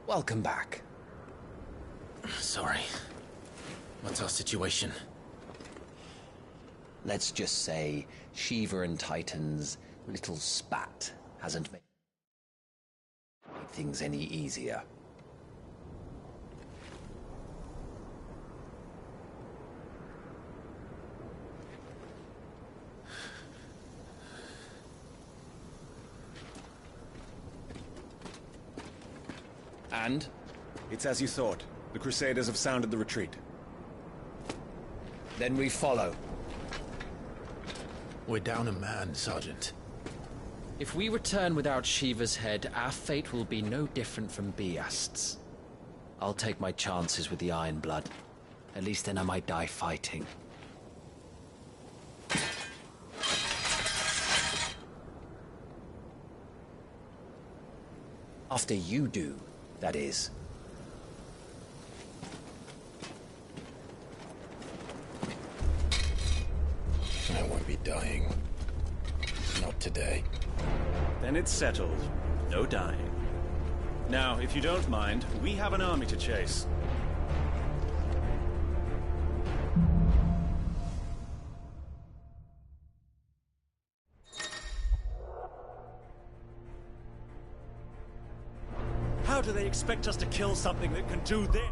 Welcome back. Sorry. What's our situation? Let's just say Shiva and Titan's little spat hasn't made things any easier. And? It's as you thought. The Crusaders have sounded the retreat. Then we follow. We're down a man, Sergeant. If we return without Shiva's head, our fate will be no different from Biast's. I'll take my chances with the Iron Blood. At least then I might die fighting. After you do, that is. I won't be dying. Not today. Then it's settled. No dying. Now, if you don't mind, we have an army to chase. How do they expect us to kill something that can do this?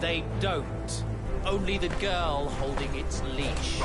They don't. Only the girl holding its leash.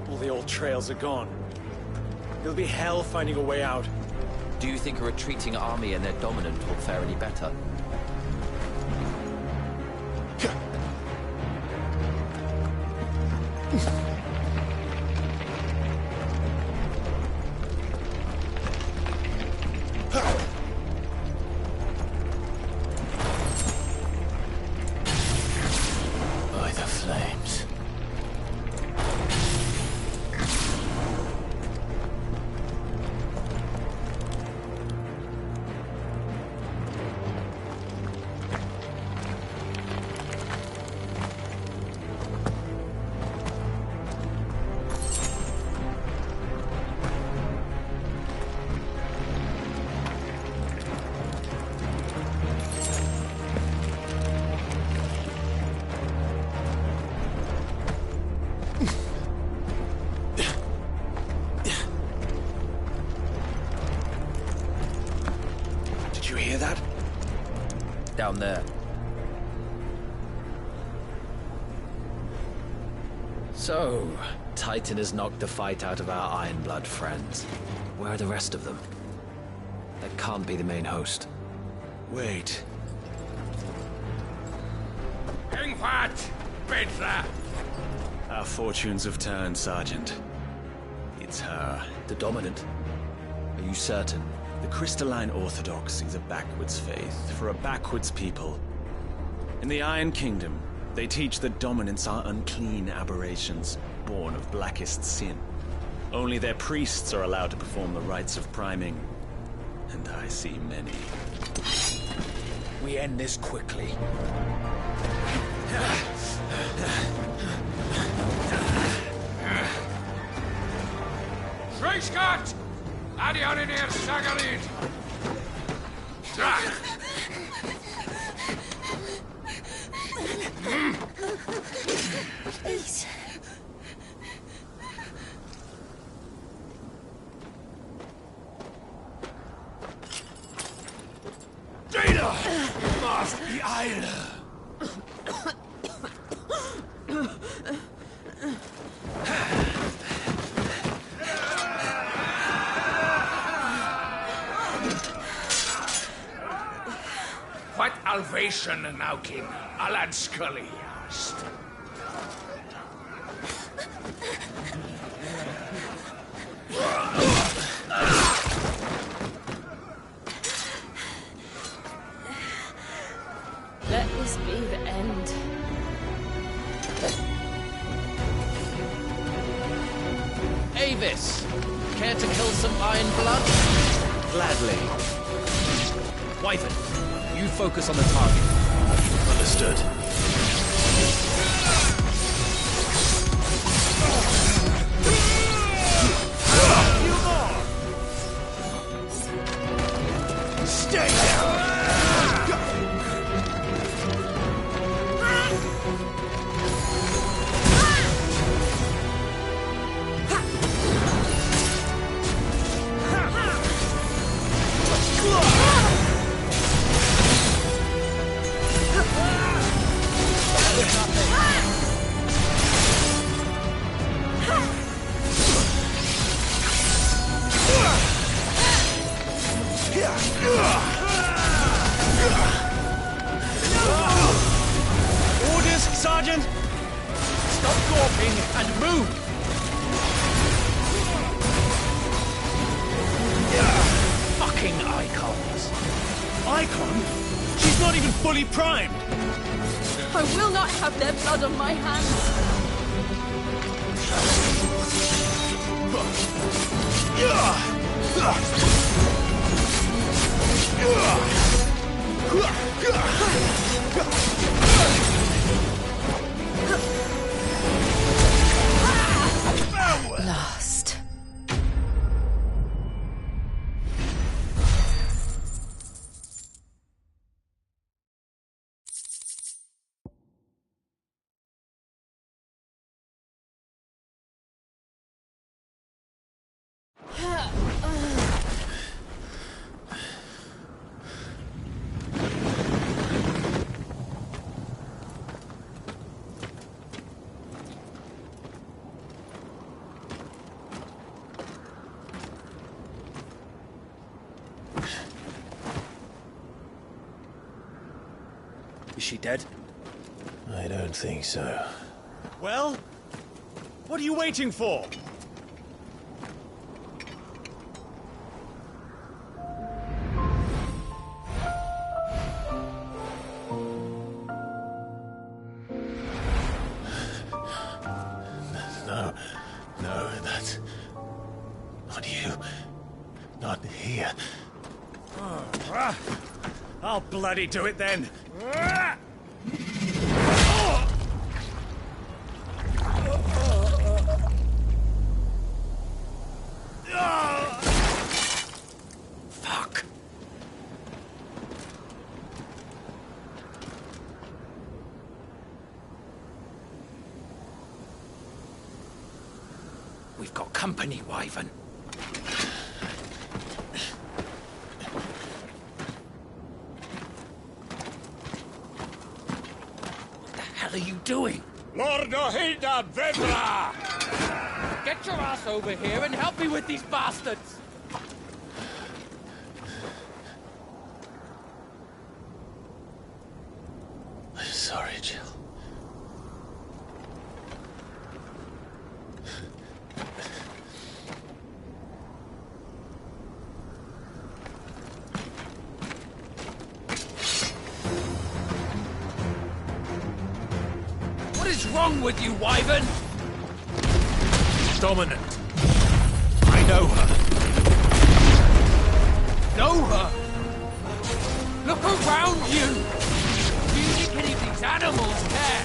All the old trails are gone. It'll be hell finding a way out. Do you think a retreating army and their dominant will fare any better? By the flames. Did you hear that? Down there. So, Titan has knocked the fight out of our Ironblood friends. Where are the rest of them? That can't be the main host. Wait. Our fortunes have turned, Sergeant. It's her. The Dominant? Are you certain? The Crystalline Orthodox is a backwards faith for a backwards people. In the Iron Kingdom, they teach that dominants are unclean aberrations, born of blackest sin. Only their priests are allowed to perform the rites of priming. And I see many. We end this quickly. Schreischgott! Adioninir Sagarid! Please. Data! Must be Eile! What Alvation Naukin, Alad Scully asked. Let this be the end. Avis! Care to kill some Ironblood? Gladly. Wyvern, you focus on the target. Understood. Stay down! Orders, Sergeant! Stop gawping and move! Fucking icons! Icon? She's not even fully primed! I will not have their blood on my hands. Lost. Is she dead? I don't think so. Well? What are you waiting for? No, that's not you. Not here. I'll bloody do it then. Fuck. We've got company, Wyvern. What the hell are you doing? Lord Ohilda Vedra! Get your ass over here and help me with these bastards! I'm sorry, Jill. What is wrong with you, Wyvern? Dominant. I know her. Know her? Look around you! Do you think any of these animals care?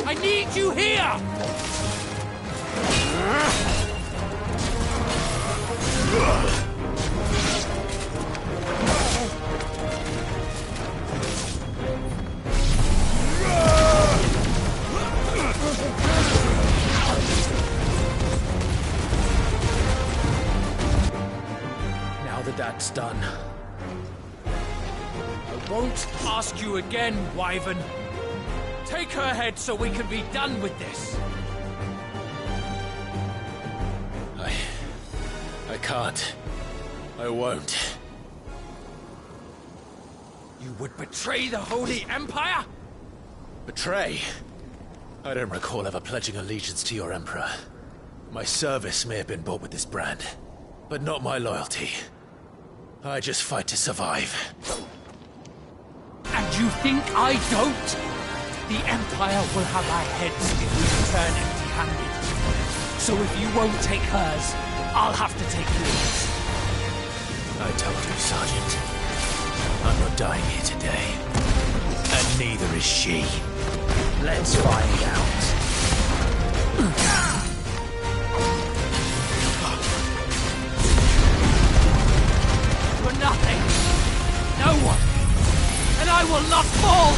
I need you here! Now that that's done, I won't ask you again, Wyvern. Take her head so we can be done with this. I can't. I won't. You would betray the Holy Empire? Betray? I don't recall ever pledging allegiance to your Emperor. My service may have been bought with this brand, but not my loyalty. I just fight to survive. And you think I don't? The Empire will have our heads if we return empty-handed. So if you won't take hers, I'll have to take yours. I told you, Sergeant. I'm not dying here today. And neither is she. Let's find out. For nothing. No one. And I will not fall!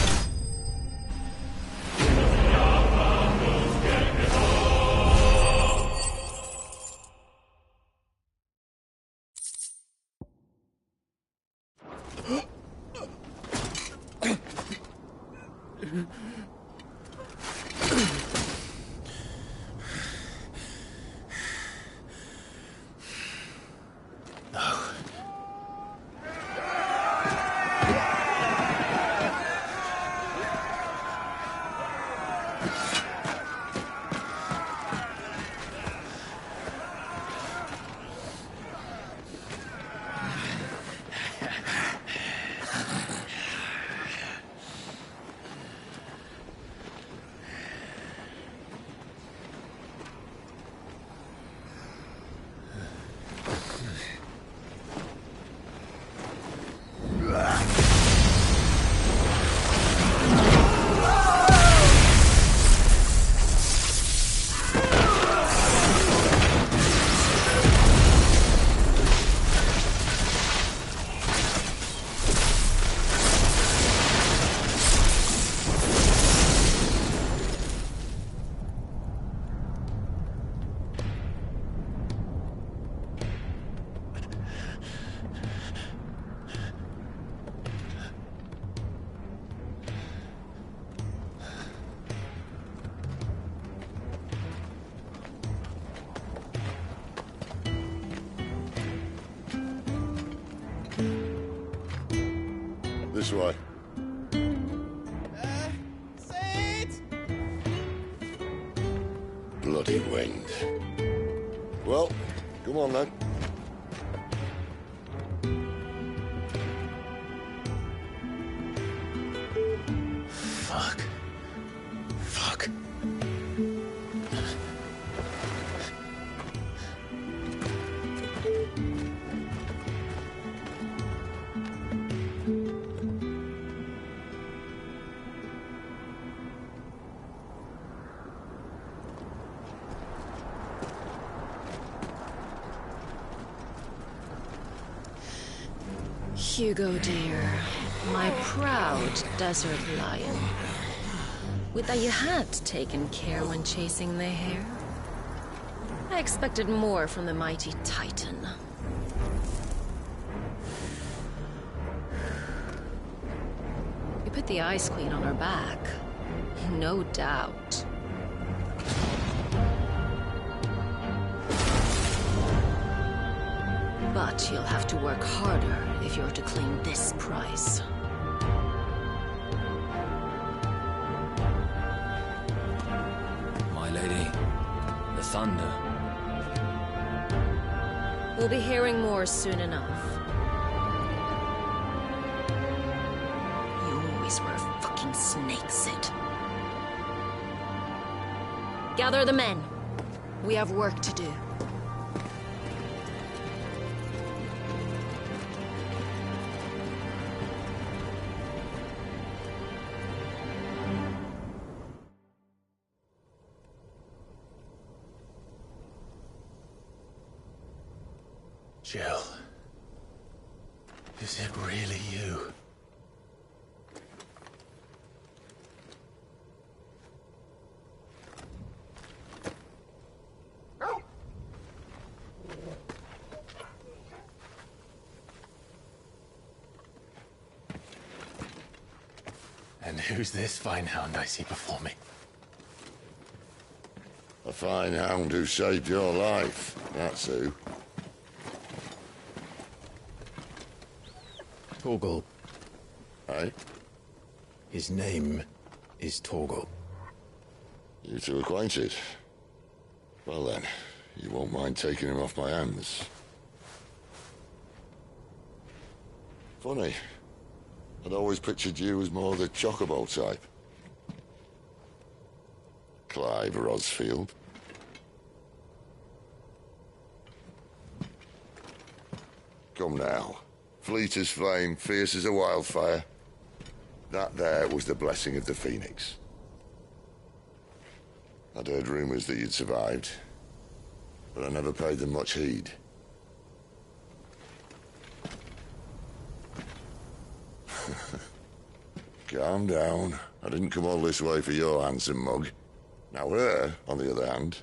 This way. Bloody wind. Well, come on then. Fuck. Fuck. Hugo, dear, my proud desert lion. Would that you had taken care when chasing the hare? I expected more from the mighty Titan. You put the Ice Queen on her back. No doubt. But you'll have to work harder if you're to claim this prize. My lady, the thunder. We'll be hearing more soon enough. You always were a fucking snake, Sid. Gather the men. We have work to do. Jill, is it really you? And who's this fine hound I see before me? A fine hound who saved your life, that's who. Torgal. Aye? His name is Torgal. You two acquainted? Well then, you won't mind taking him off my hands. Funny. I'd always pictured you as more the chocobo type. Clive Rosfield. Come now. Fleet as flame, fierce as a wildfire. That there was the blessing of the Phoenix. I'd heard rumors that you'd survived, but I never paid them much heed. Calm down. I didn't come all this way for your handsome mug. Now her, on the other hand,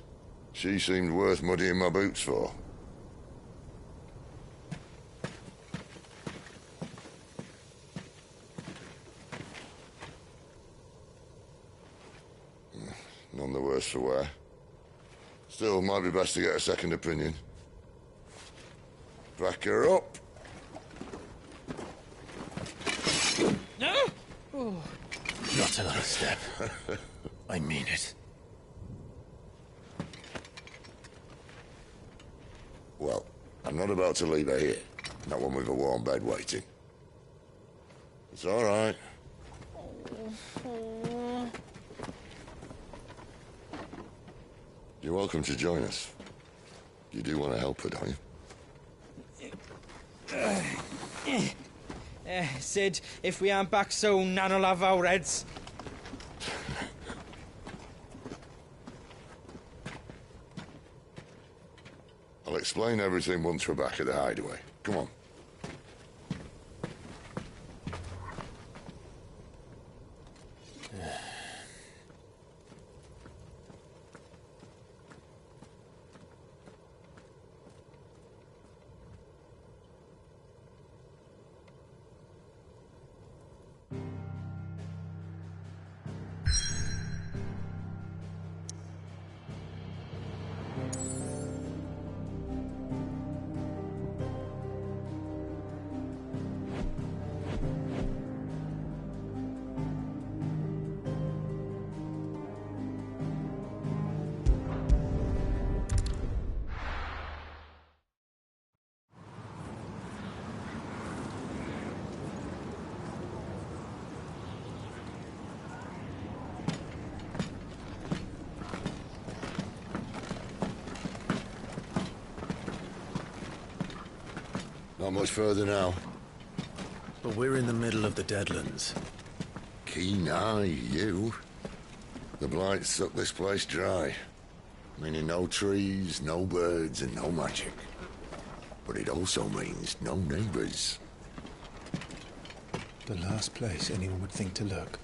she seemed worth muddying my boots for. None the worse for wear. Still, might be best to get a second opinion. Back her up. No! Oh. Not another step. I mean it. Well, I'm not about to leave her here. Not one with a warm bed waiting. It's all right. You're welcome to join us. You do want to help her, don't you? Sid, if we aren't back soon, Nan'll have our heads. I'll explain everything once we're back at the hideaway. Come on. Not much further now. But we're in the middle of the Deadlands. Keen eye, you. The blight sucked this place dry. Meaning no trees, no birds, and no magic. But it also means no neighbors. The last place anyone would think to look.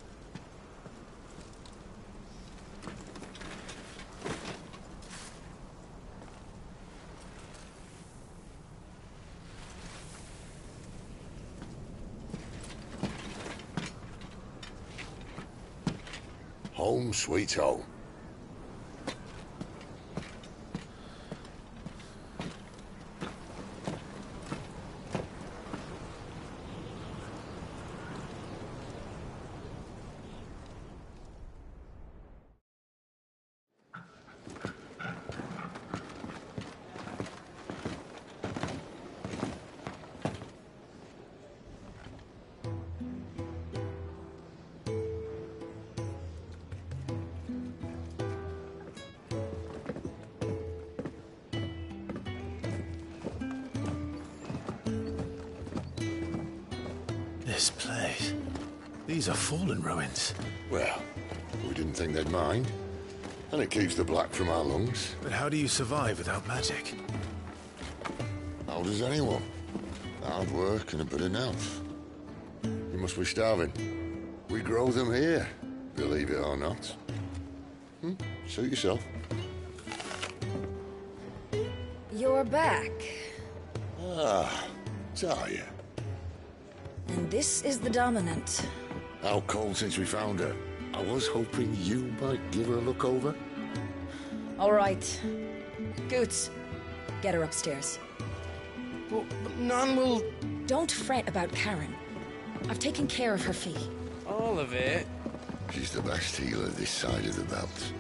Home sweet home. This place. These are fallen ruins. Well, we didn't think they'd mind. And it keeps the black from our lungs. But how do you survive without magic? How does anyone? Hard work and a bit of nerve. You must be starving. We grow them here, believe it or not. Suit yourself. You're back. Ah, Talia. And this is the Dominant. Out cold since we found her. I was hoping you might give her a look over. All right. Goots, get her upstairs. But Nan will... Don't fret about Karen. I've taken care of her fee. All of it? She's the best healer this side of the belt.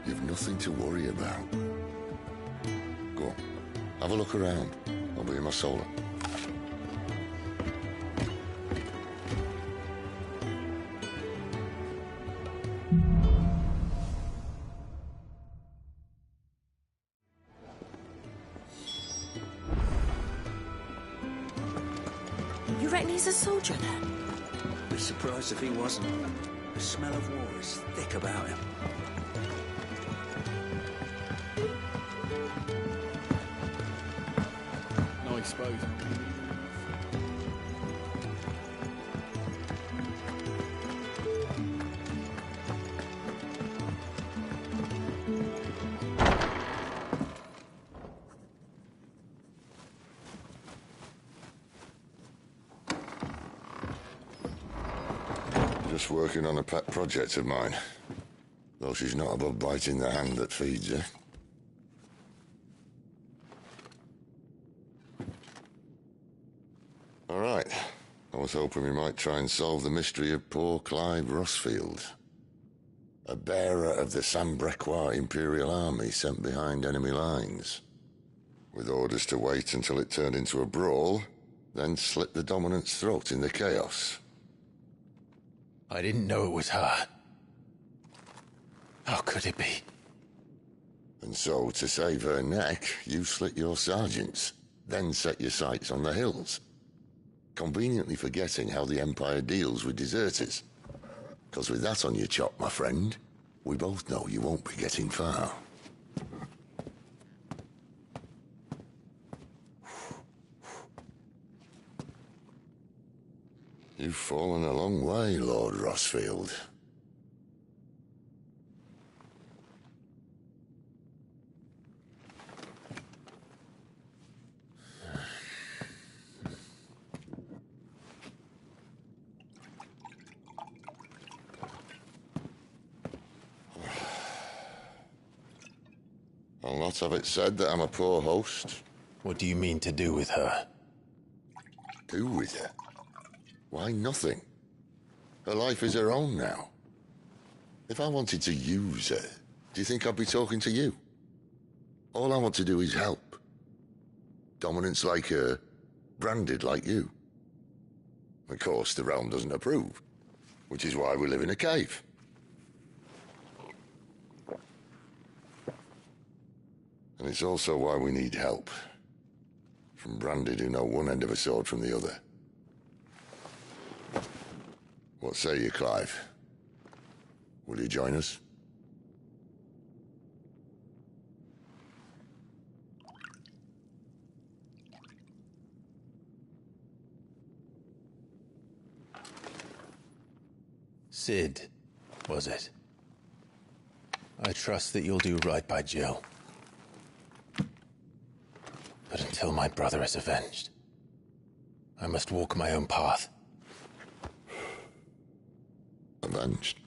You've nothing to worry about. Go on, have a look around. I'll be in my solar. You reckon he's a soldier then? Be surprised if he wasn't. The smell of war is thick about him. Nice boat. Just working on a pet project of mine. Though she's not above biting the hand that feeds her. All right. I was hoping we might try and solve the mystery of poor Clive Rossfield. A bearer of the Sambrequois Imperial Army sent behind enemy lines. With orders to wait until it turned into a brawl, then slit the Dominant's throat in the chaos. I didn't know it was her. How could it be? And so, to save her neck, you slit your sergeants, then set your sights on the hills. Conveniently forgetting how the Empire deals with deserters. Because with that on your chop, my friend, we both know you won't be getting far. You've fallen a long way, Lord Rossfield. I'll not have it said that I'm a poor host. What do you mean to do with her? Do with her? Why, nothing. Her life is her own now. If I wanted to use her, do you think I'd be talking to you? All I want to do is help. Dominants like her, branded like you. Of course, the realm doesn't approve, which is why we live in a cave. And it's also why we need help. From branded who know one end of a sword from the other. What say you, Clive? Will you join us? Sid, was it? I trust that you'll do right by Jill. But until my brother is avenged, I must walk my own path. Avenged?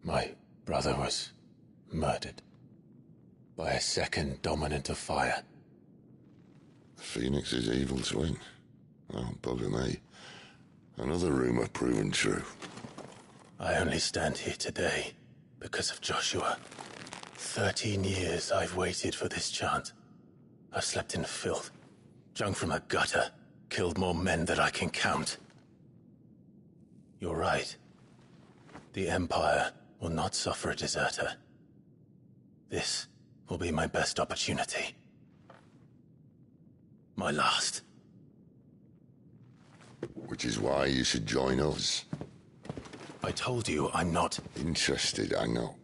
My brother was murdered by a second dominant of fire. Phoenix's evil twin. Oh, bugger me. Another rumor proven true. I only stand here today because of Joshua. 13 years I've waited for this chance. I've slept in filth, drunk from a gutter, killed more men than I can count. You're right. The Empire will not suffer a deserter. This will be my best opportunity. My last. Which is why you should join us. I told you I'm not interested, I know.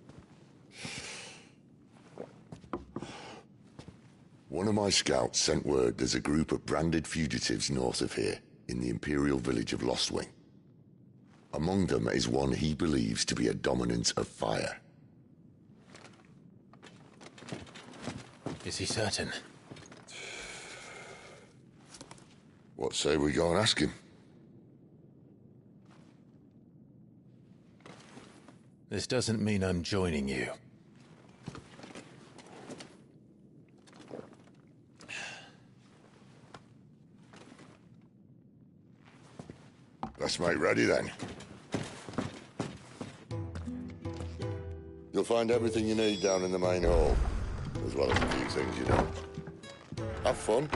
One of my scouts sent word there's a group of branded fugitives north of here, in the Imperial village of Lostwing. Among them is one he believes to be a dominant of fire. Is he certain? What say we go and ask him? This doesn't mean I'm joining you. Let's make ready then. You'll find everything you need down in the main hall, as well as a few things you don't. Have fun.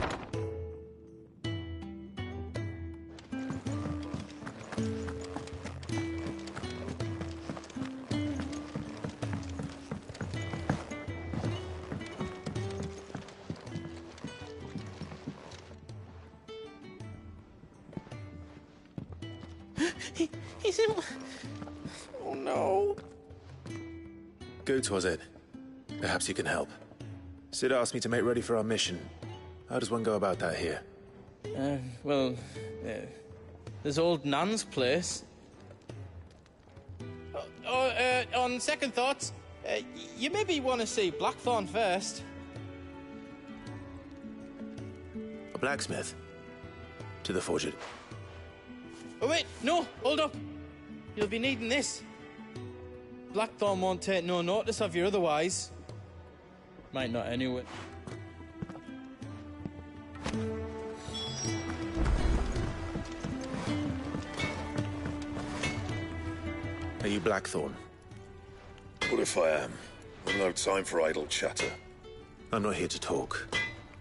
He's in... Oh, no. Goots, was it? Perhaps you can help. Sid asked me to make ready for our mission. How does one go about that here? There's old Nan's place. On second thoughts, you maybe want to see Blackthorn first. A blacksmith? To the forge. Oh, wait, no, hold up. You'll be needing this. Blackthorn won't take no notice of you otherwise. Might not anyway. Are you Blackthorn? What if I am? I've no time for idle chatter. I'm not here to talk.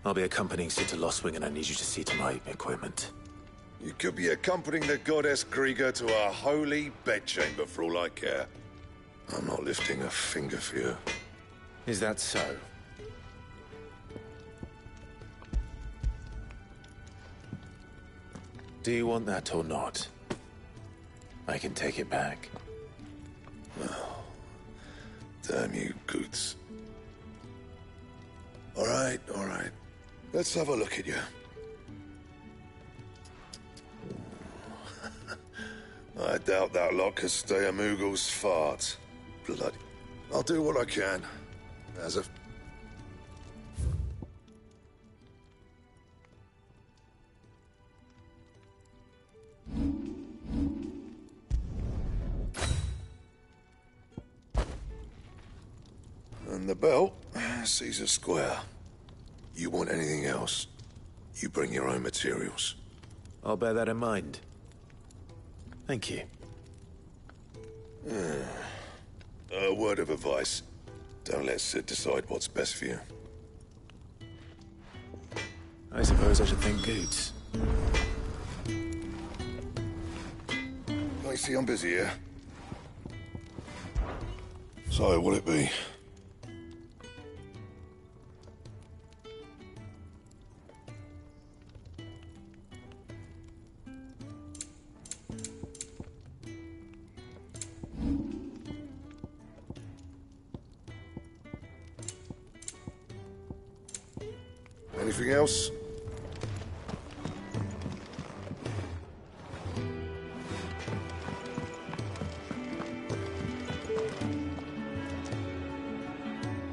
I'll be accompanying Sid to Lostwing, and I need you to see to my equipment. You could be accompanying the goddess Krieger to our holy bedchamber for all I care. I'm not lifting a finger for you. Is that so? Do you want that or not? I can take it back. Oh, damn you, Goots. All right. Let's have a look at you. I doubt that lot could stay a Moogle's fart. Bloody. I'll do what I can. As a... And the belt sees a square. You want anything else, you bring your own materials. I'll bear that in mind. Thank you. A word of advice. Don't let Sid decide what's best for you. I suppose I should thank Goots. I see I'm busy here. So, will it be? Anything else?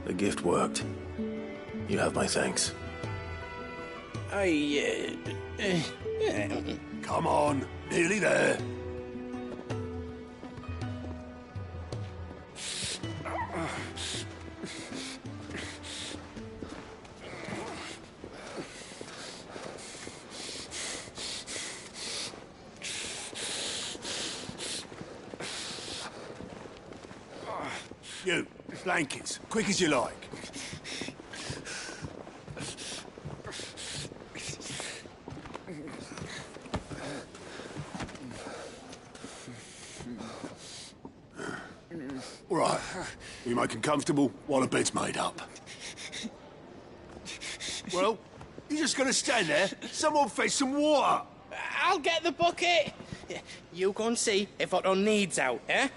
The gift worked. You have my thanks. Come on, nearly there. You, blankets, quick as you like. All right, you make them comfortable while the bed's made up. Well, you're just gonna stand there? Someone fetch some water! I'll get the bucket! You go and see if Otto needs out, eh?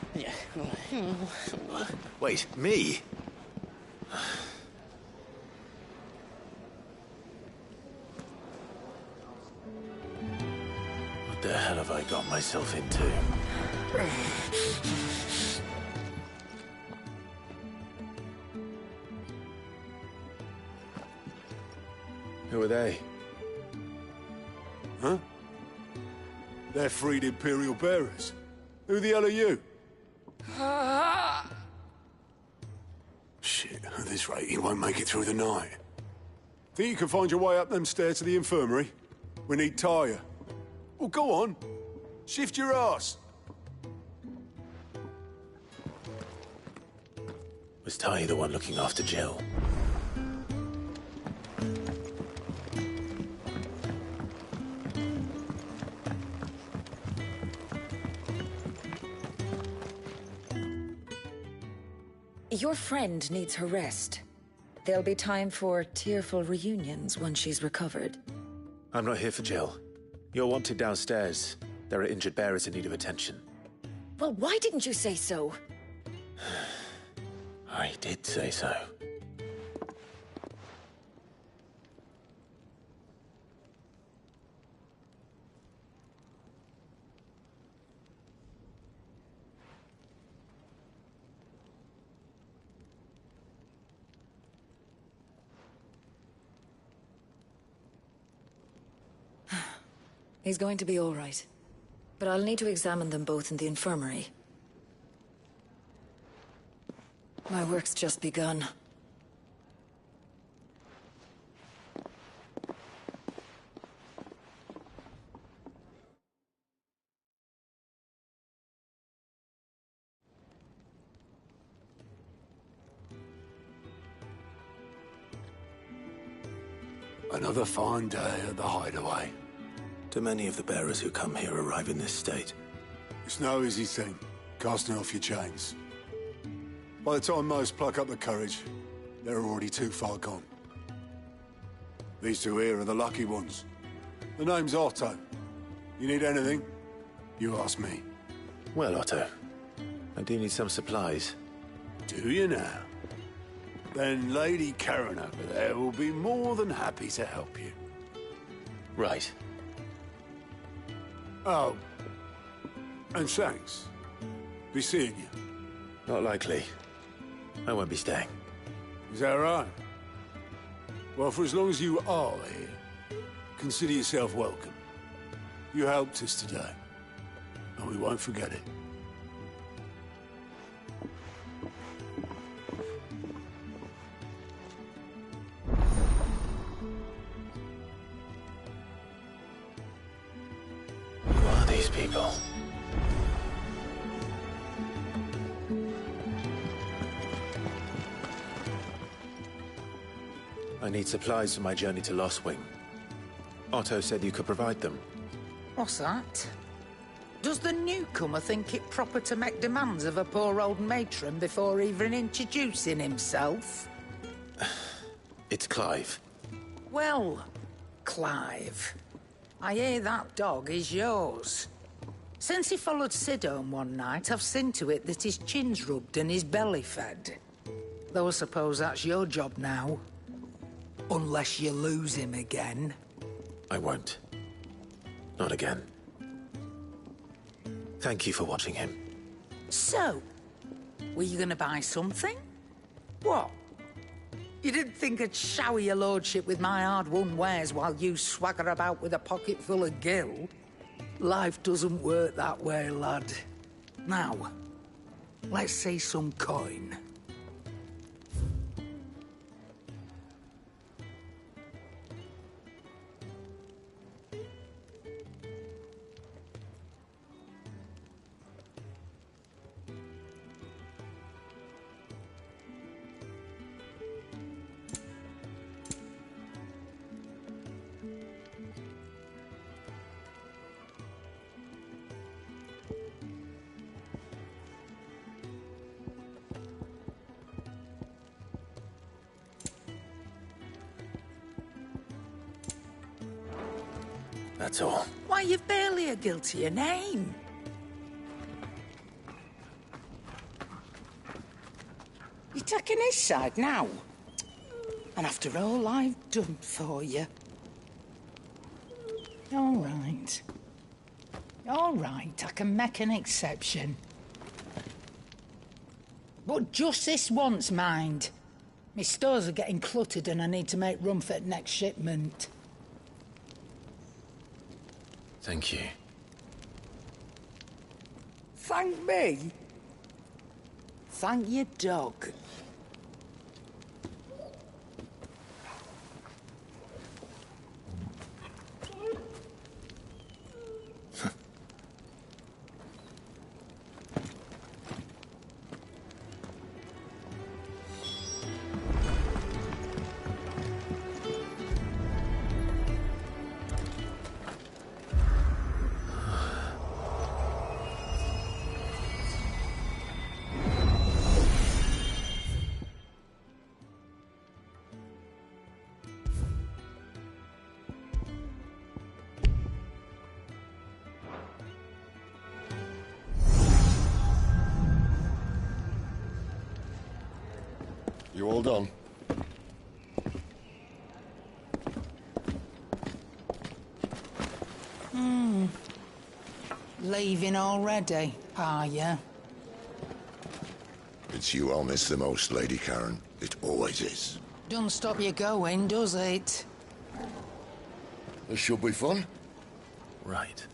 Wait, me? What the hell have I got myself into? Who are they? Huh? They're freed Imperial bearers. Who the hell are you? Shit, at this rate, he won't make it through the night. Think you can find your way up them stairs to the infirmary? We need Tyre. Well, go on. Shift your ass. Was Ty the one looking after Jill? Your friend needs her rest. There'll be time for tearful reunions when she's recovered. I'm not here for Jill. You're wanted downstairs. There are injured bearers in need of attention. Well, why didn't you say so? I did say so. He's going to be all right. But I'll need to examine them both in the infirmary. My work's just begun. Another fine day at the hideaway. Do many of the bearers who come here arrive in this state? It's no easy thing, casting off your chains. By the time most pluck up the courage, they're already too far gone. These two here are the lucky ones. The name's Otto. You need anything, you ask me. Well, Otto, I do need some supplies. Do you now? Then Lady Karen over there will be more than happy to help you. Right. Oh. And thanks. Be seeing you. Not likely. I won't be staying. Is that right? Well, for as long as you are here, consider yourself welcome. You helped us today, and we won't forget it. Who are these people? I need supplies for my journey to Lost Wing. Otto said you could provide them. What's that? Does the newcomer think it proper to make demands of a poor old matron before even introducing himself? It's Clive. Well, Clive, I hear that dog is yours. Since he followed Sid home one night, I've seen to it that his chin's rubbed and his belly fed. Though I suppose that's your job now. Unless you lose him again. I won't. Not again. Thank you for watching him. So, were you gonna buy something? What? You didn't think I'd shower your lordship with my hard-won wares while you swagger about with a pocket full of gil? Life doesn't work that way, lad. Now, let's see some coin. That's all. Why, you've barely a guiltier name. You're taking his side now? And after all I've done for you. All right. All right, I can make an exception. But just this once, mind. My stores are getting cluttered and I need to make room for the next shipment. Thank you. Thank me? Thank your dog. You all done? Leaving already, are you? It's you I'll miss the most, Lady Karen. It always is. Don't stop you going, does it? This should be fun. Right.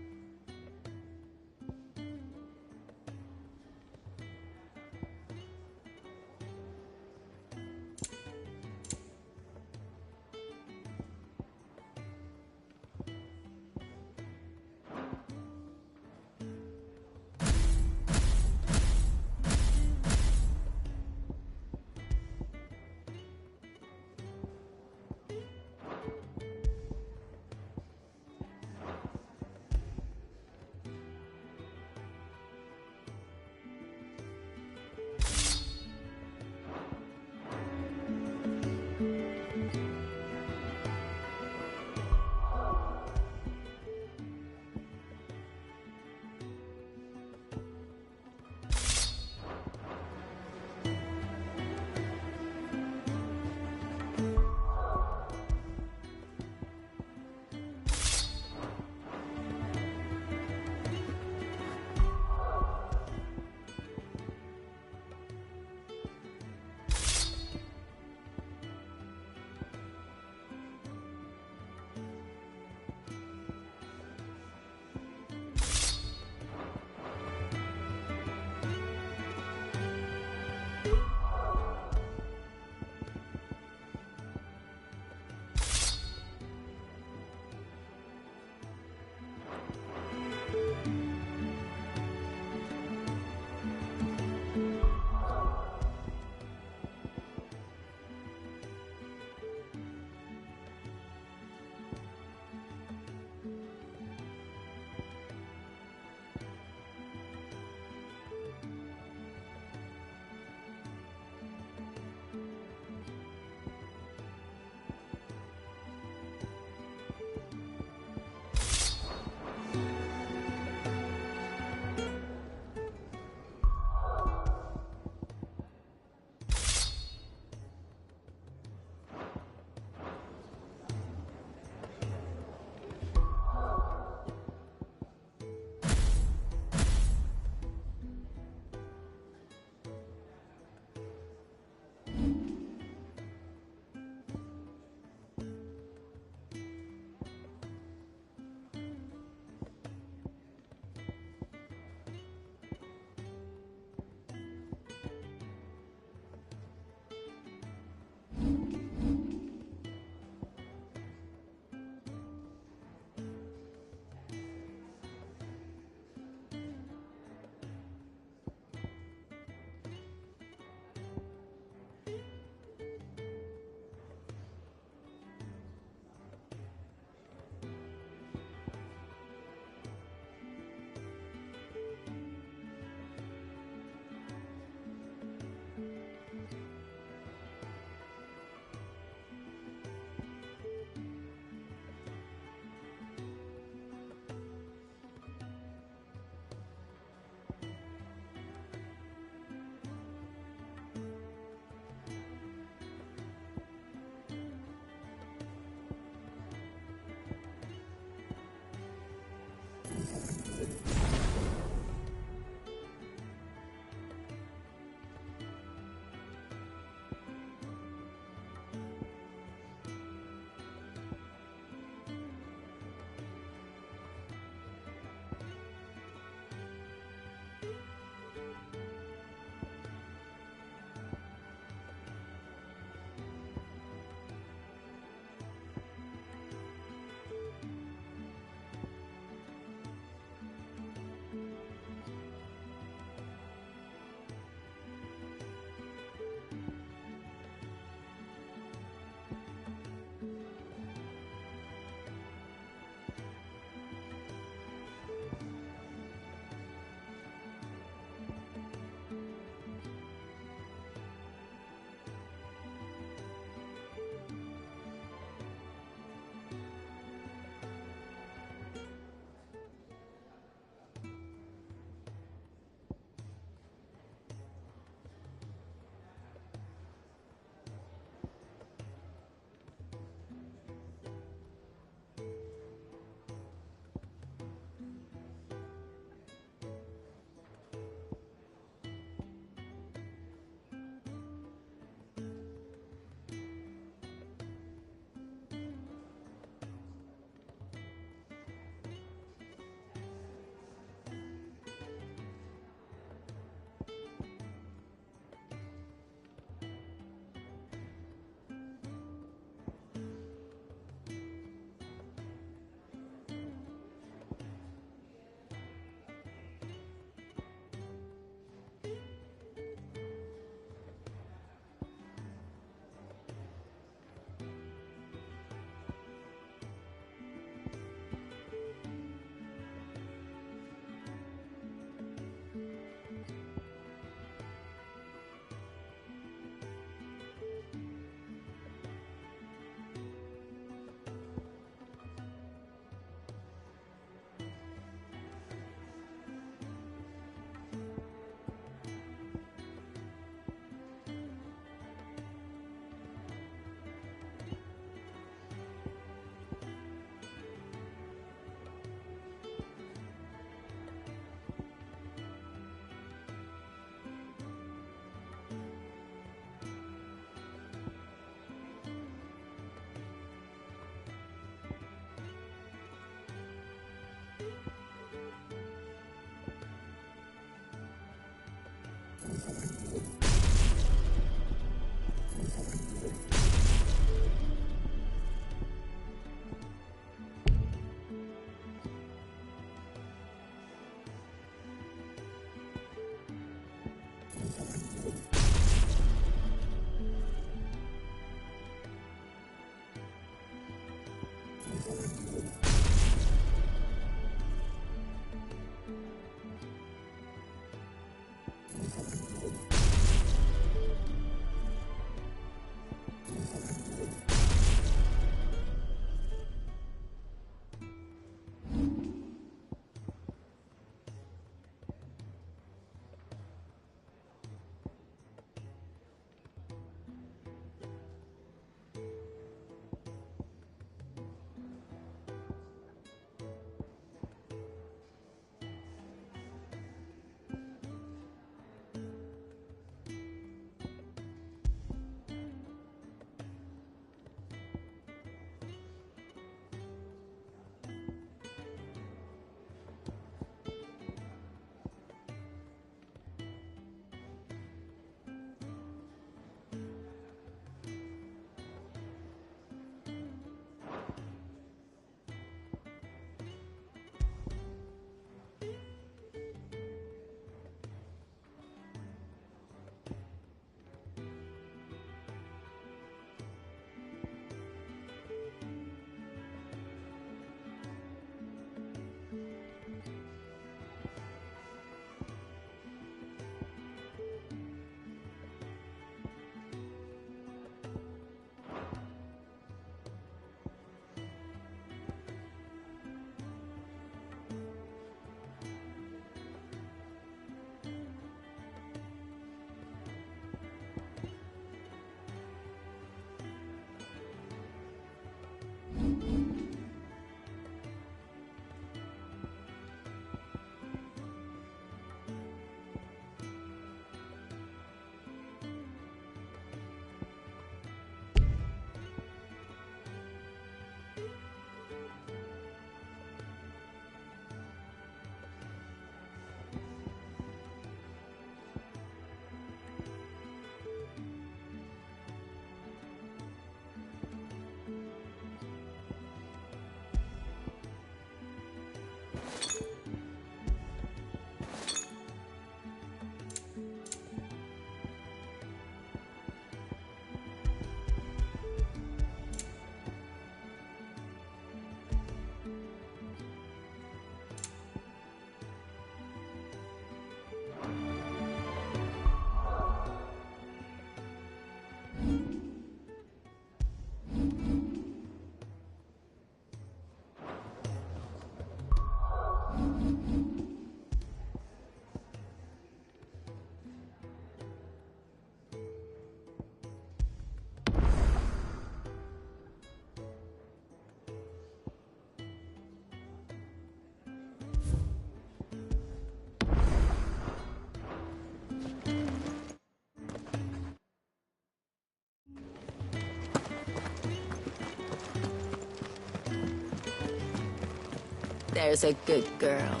There's a good girl.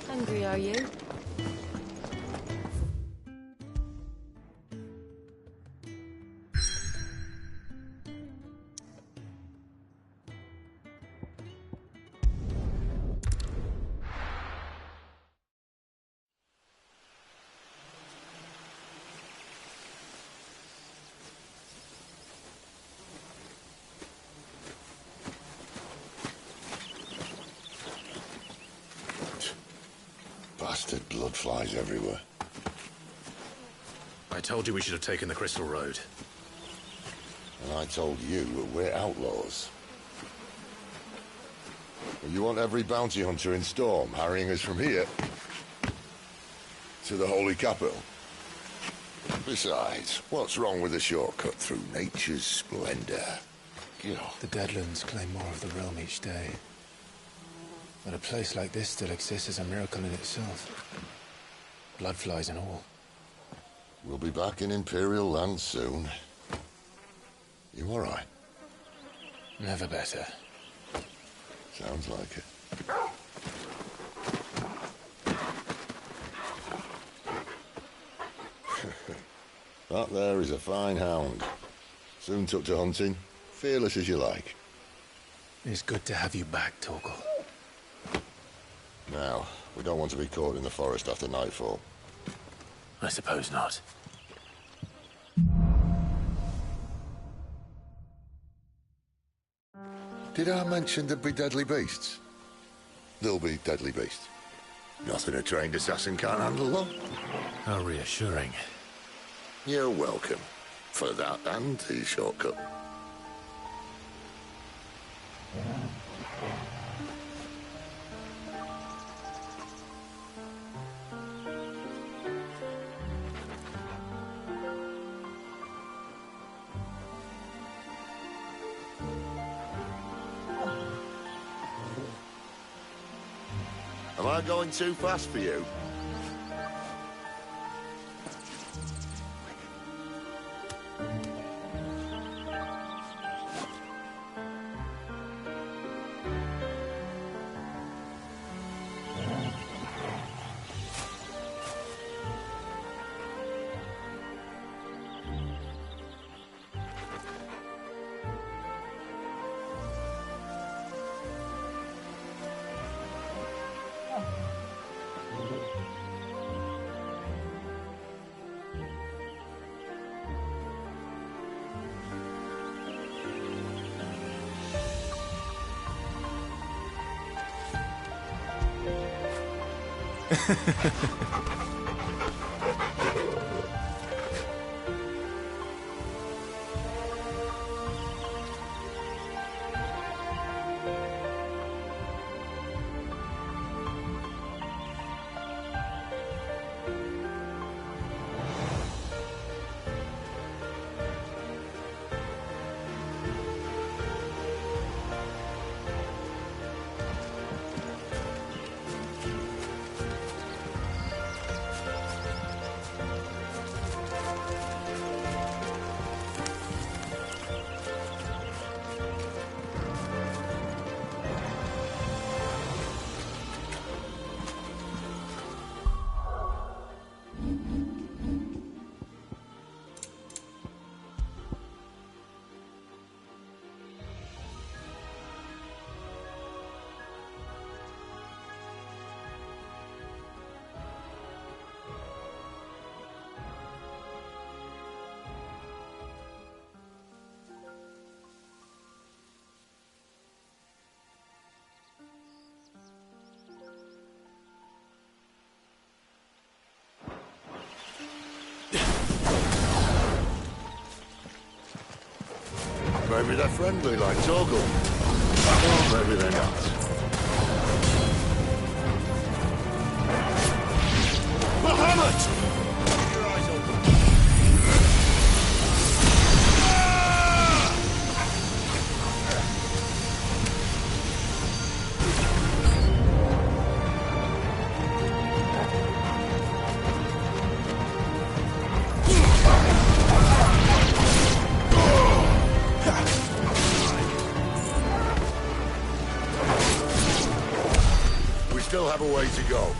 Hungry, are you? Bastard blood flies everywhere. I told you we should have taken the Crystal Road. And I told you that we're outlaws. Well, you want every bounty hunter in Storm harrying us from here to the Holy Capital? Besides, what's wrong with a shortcut through nature's splendor? The Deadlands claim more of the realm each day. But a place like this still exists is a miracle in itself. Bloodflies and all. We'll be back in Imperial land soon. You all right? Never better. Sounds like it. That there is a fine hound. Soon took to hunting. Fearless as you like. It's good to have you back, Torgal. Now, we don't want to be caught in the forest after nightfall. I suppose not. Did I mention there'd be deadly beasts? There'll be deadly beasts. Nothing a trained assassin can't handle, though. How reassuring. You're welcome. For that and the shortcut. Am I going too fast for you? Maybe they're friendly like Torgal. Or maybe they're not. Muhammad! Keep your eyes open. have a way to go.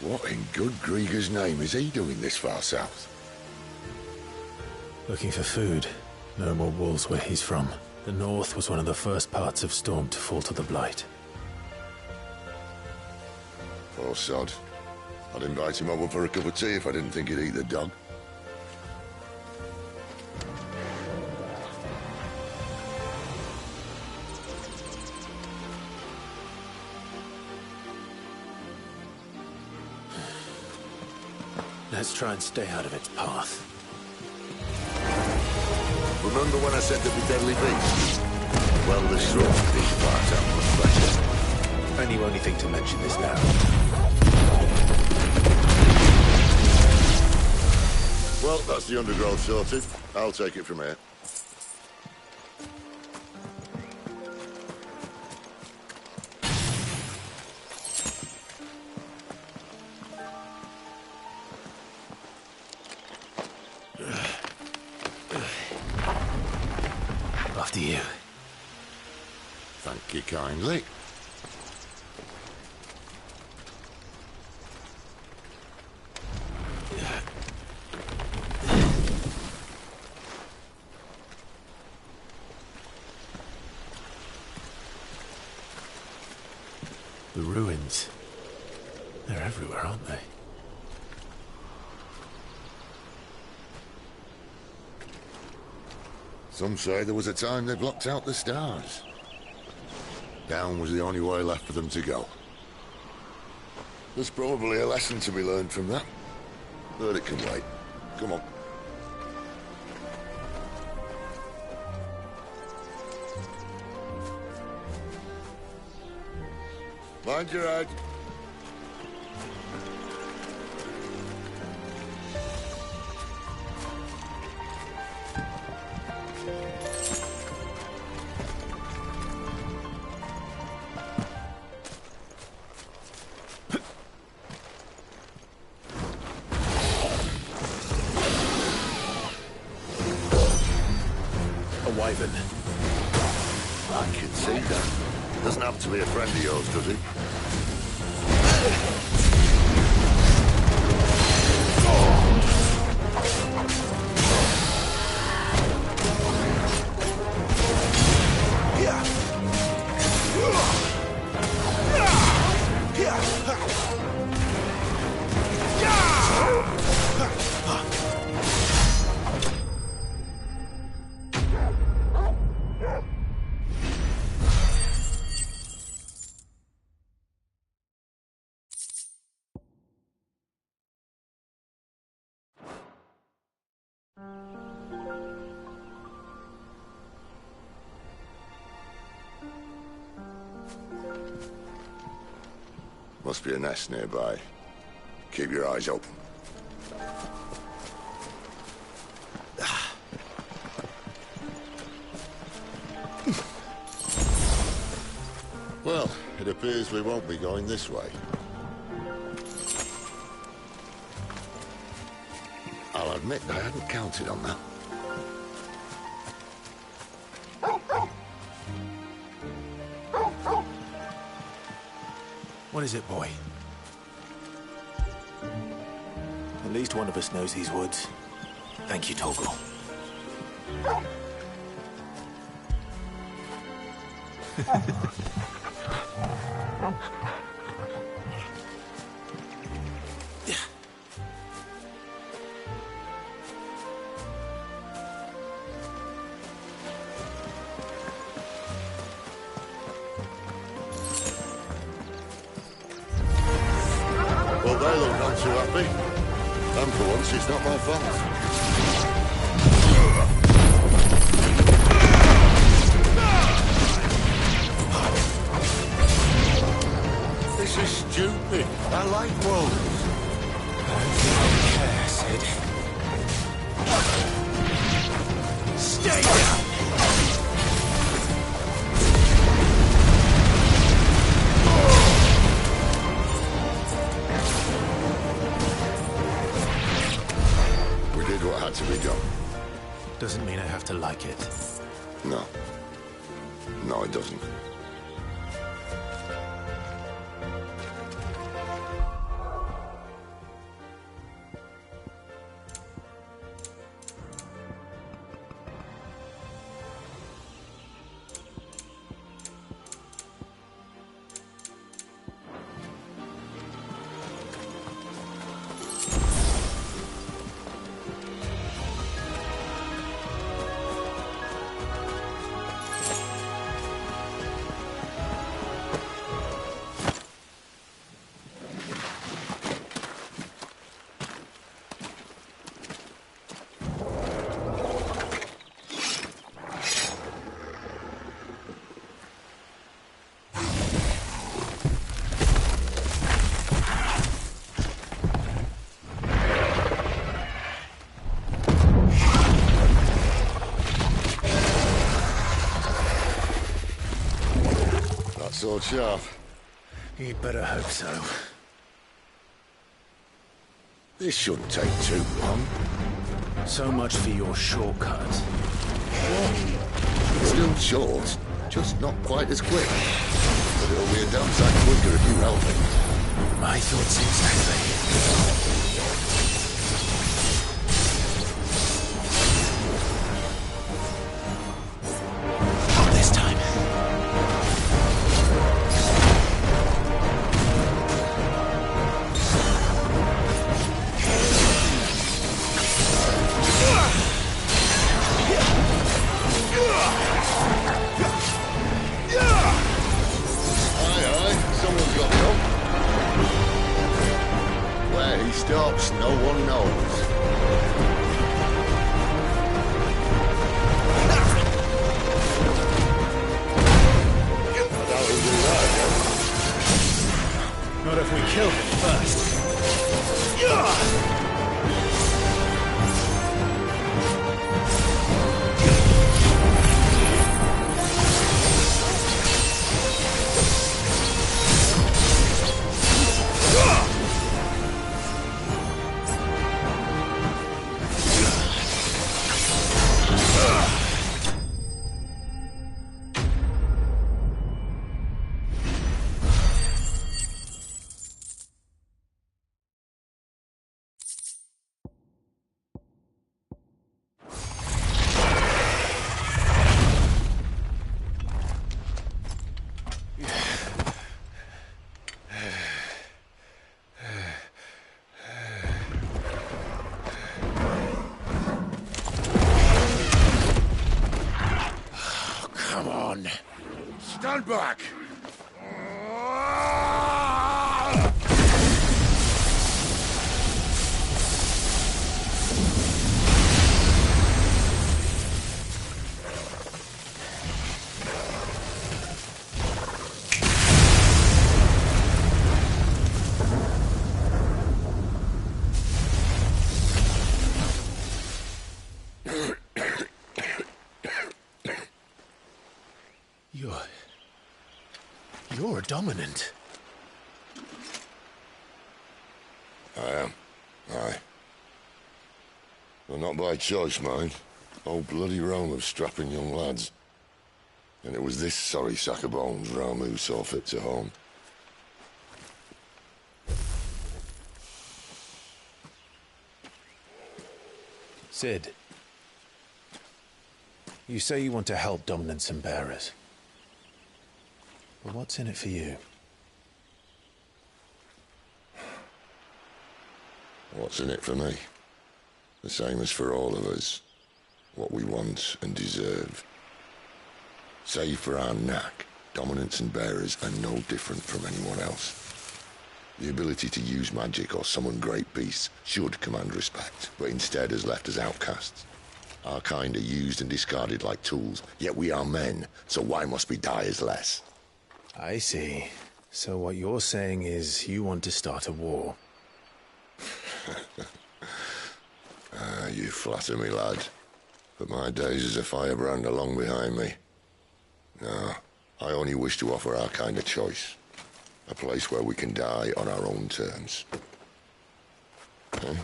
What in good Grieger's name is he doing this far south? Looking for food. No more wolves where he's from. The north was one of the first parts of Storm to fall to the Blight. Poor sod. I'd invite him over for a cup of tea if I didn't think he'd eat the dog. Let's try and stay out of its path. Remember when I said there'd be deadly beasts? Well, the shrub these parts out much better. And you only think to mention this now. Well, that's the undergrowth sorted. I'll take it from here. After you. Thank you kindly. The ruins. They're everywhere, aren't they? Some say there was a time they blocked out the stars. Down was the only way left for them to go. There's probably a lesson to be learned from that. But it can wait. Come on. Mind your head. Wyvern. I can see that. Doesn't happen to be a friend of yours, does he? Must be a nest nearby. Keep your eyes open. Well, it appears we won't be going this way. I'll admit I hadn't counted on that. What is it, boy? At least one of us knows these woods. Thank you, Torgal. Not too happy. And for once, it's not my fault. This is stupid. I like wolves. Care, Sid. Stay down! We did what had to be done. Doesn't mean I have to like it. No. No, it doesn't. Sword sharp. You'd better hope so. This shouldn't take too long. So much for your shortcut. Still short, just not quite as quick. But it'll be a damn sight quicker if you help me. My thoughts exactly. Stops, no one knows. I doubt he'll do that again. Not if we kill him first. Stand back! You're dominant. I am. Aye. Well, not by choice, mind. Whole bloody realm of strapping young lads. And it was this sorry sack of bones Ramu saw fit to home. Sid, you say you want to help dominants and bearers. But what's in it for you? What's in it for me? The same as for all of us. What we want and deserve. Save for our knack, dominants and bearers are no different from anyone else. The ability to use magic or summon great beasts should command respect, but instead has left us outcasts. Our kind are used and discarded like tools, yet we are men, so why must we die as less? I see. So what you're saying is you want to start a war. You flatter me, lad. But my days as a firebrand are long behind me. No, I only wish to offer our kind a choice. A place where we can die on our own terms. Okay?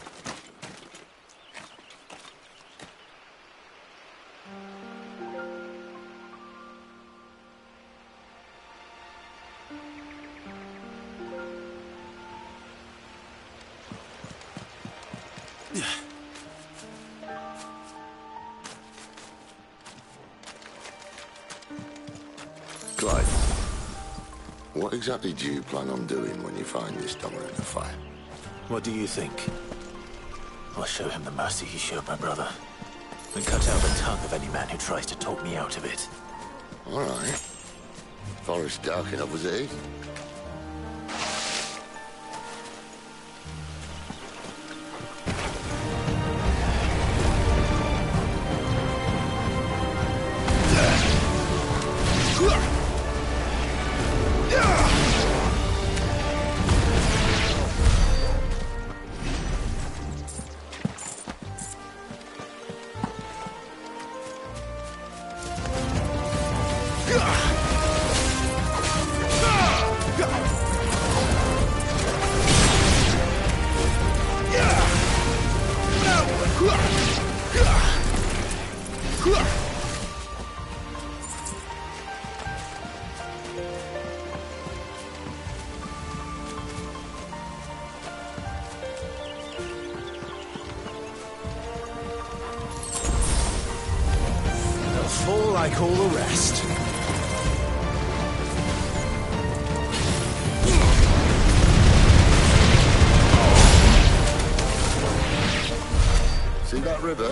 Clyde, what exactly do you plan on doing when you find this dominant of fire? What do you think? I'll show him the mercy he showed my brother, and cut out the tongue of any man who tries to talk me out of it. All right. Forest dark enough as it is. Fall like all the rest. See that river?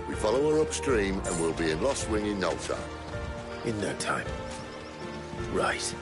We follow her upstream and we'll be in Lost Wing in no time. In no time. Right.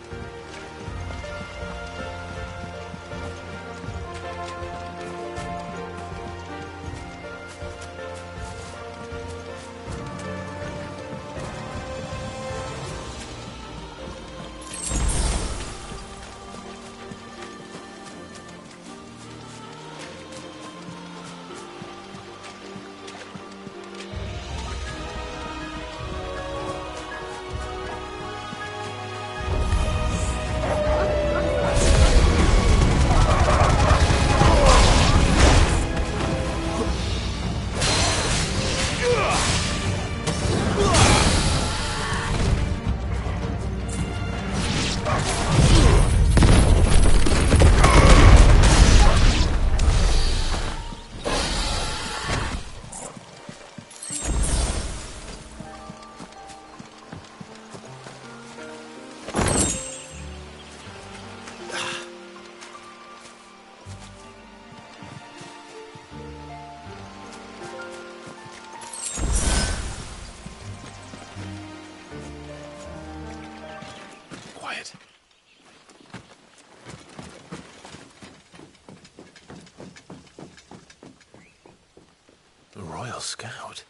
A Royal Scout.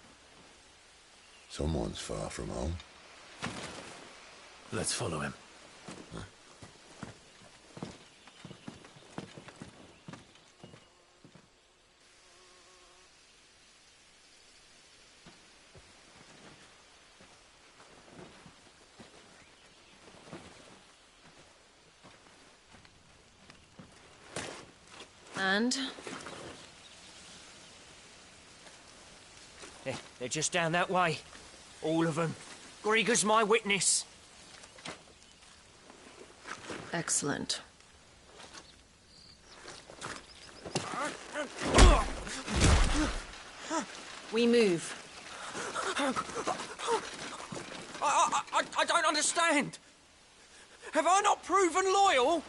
Someone's far from home. Let's follow him. And? They're just down that way. All of them. Grieger's my witness. Excellent. We move. I don't understand. Have I not proven loyal?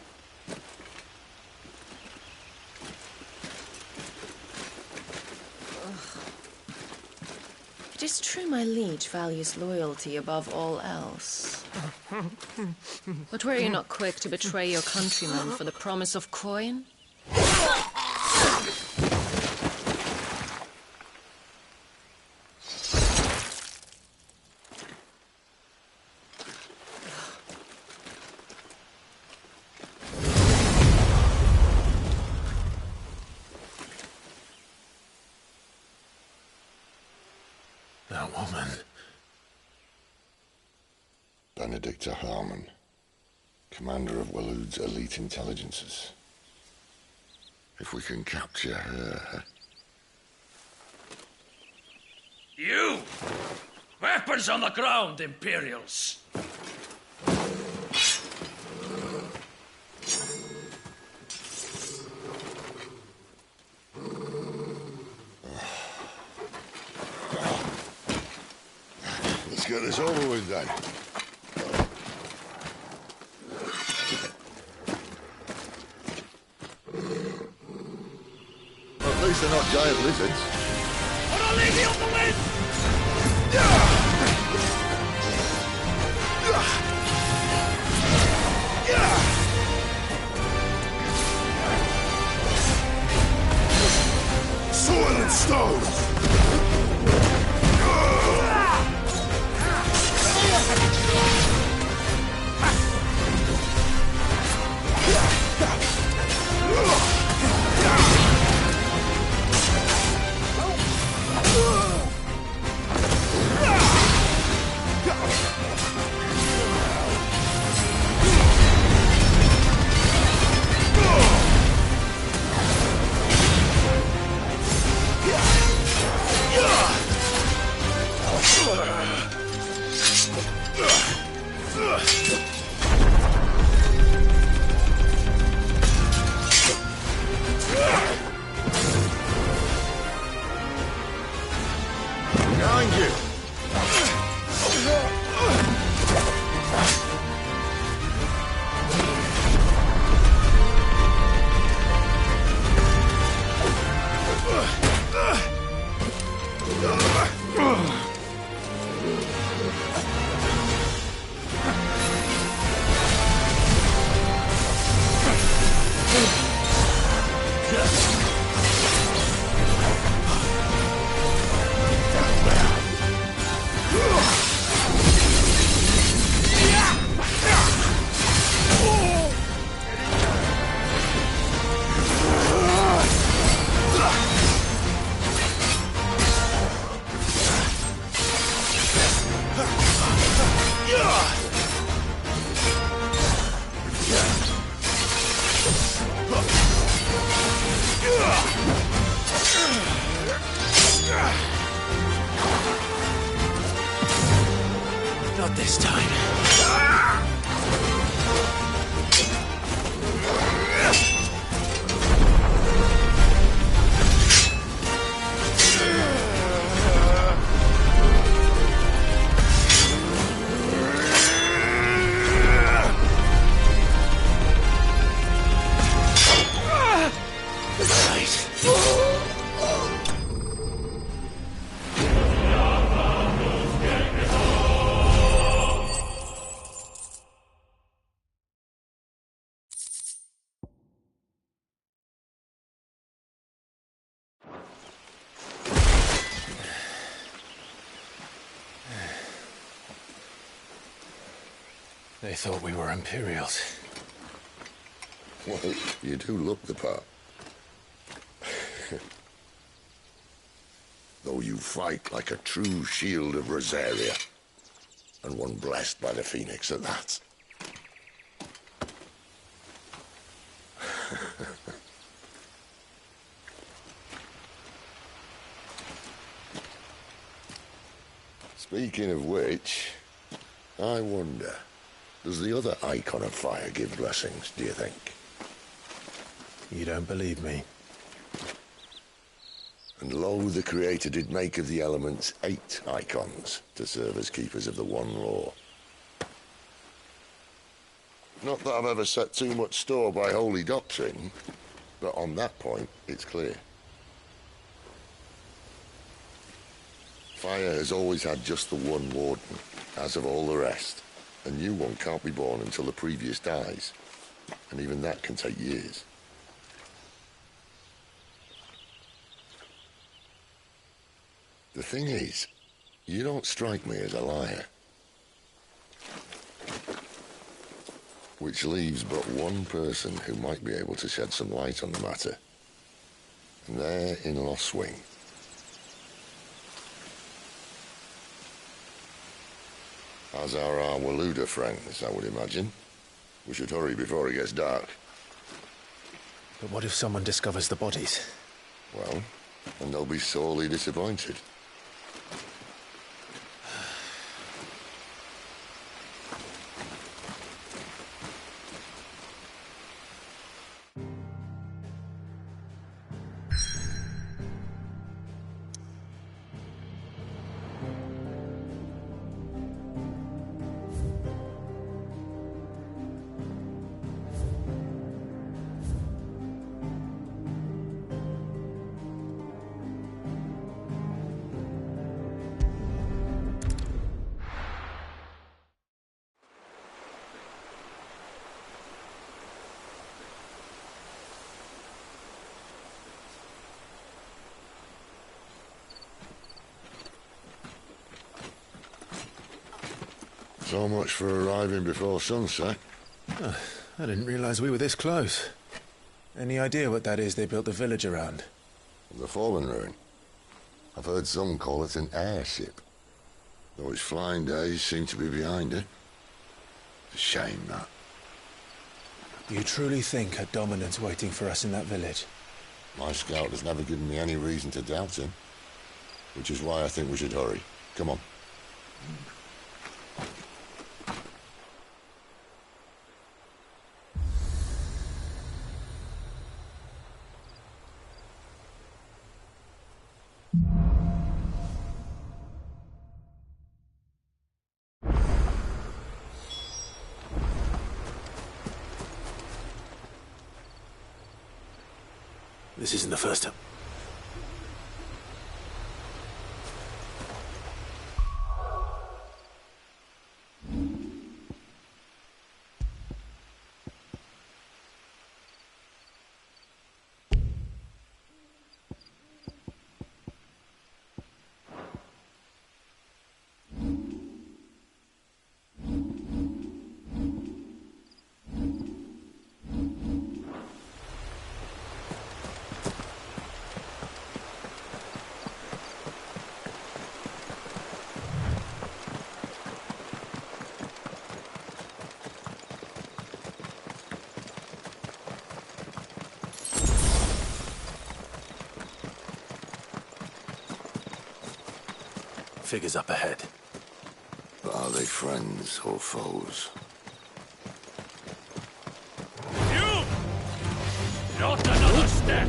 It is true my liege values loyalty above all else. But were you not quick to betray your countrymen for the promise of coin? That woman. Benedicta Harmon, commander of Waloed's elite intelligences. If we can capture her... You! Weapons on the ground, Imperials! Let's get this over with then. At least they're not giant lizards. Put a lady on the wind! Soil and stone! Behind you! Not this time. They thought we were Imperials. Well, you do look the part. Though you fight like a true shield of Rosaria. And one blessed by the Phoenix at that. Speaking of which, I wonder, does the other icon of fire give blessings, do you think? You don't believe me? And lo, the Creator did make of the elements 8 icons to serve as keepers of the one law. Not that I've ever set too much store by holy doctrine, but on that point, it's clear. Fire has always had just the one warden, as of all the rest. A new one can't be born until the previous dies. And even that can take years. The thing is, you don't strike me as a liar. Which leaves but one person who might be able to shed some light on the matter. And they're in Lost Swing. As are our Waluda friends, I would imagine. We should hurry before it gets dark. But what if someone discovers the bodies? Well, and they'll be sorely disappointed. So much for arriving before sunset. Oh, I didn't realize we were this close. Any idea what that is they built the village around? The fallen ruin. I've heard some call it an airship. Though its flying days seem to be behind it. It's a shame, that. Do you truly think a dominant's waiting for us in that village? My scout has never given me any reason to doubt him. Which is why I think we should hurry. Come on. This isn't the first time. Figures up ahead. But are they friends or foes? You! Not another step!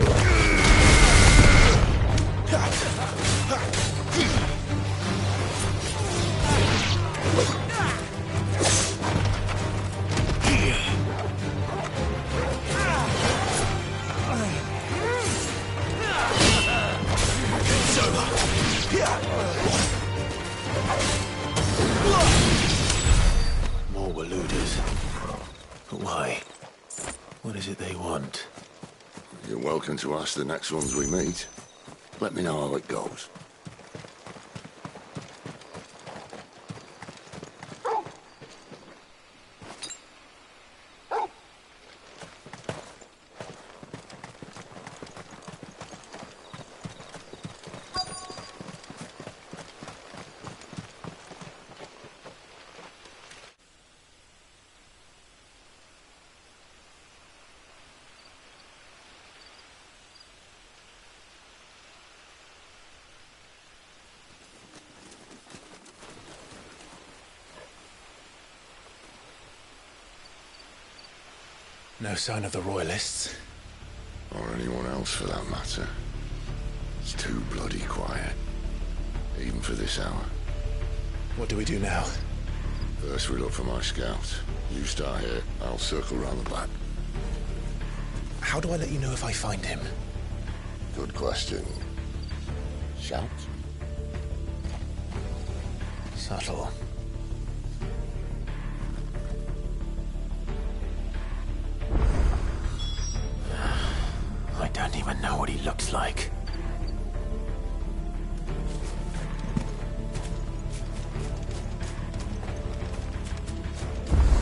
More Waludas. But why? What is it they want? You're welcome to ask the next ones we meet. Let me know how it goes. No sign of the Royalists. Or anyone else for that matter. It's too bloody quiet. Even for this hour. What do we do now? First we look for my scout. You start here, I'll circle round the back. How do I let you know if I find him? Good question. Shout? Subtle. don't even know what he looks like.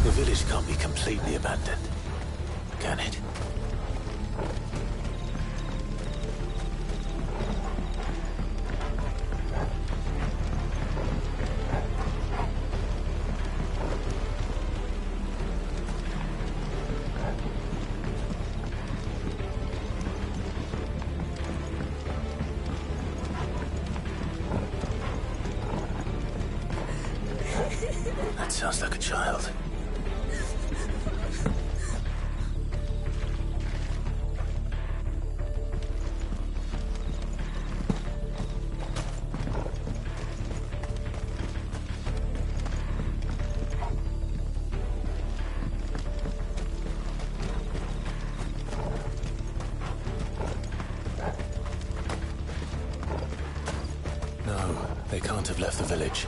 The village can't be completely abandoned, can it? That sounds like a child. No, they can't have left the village.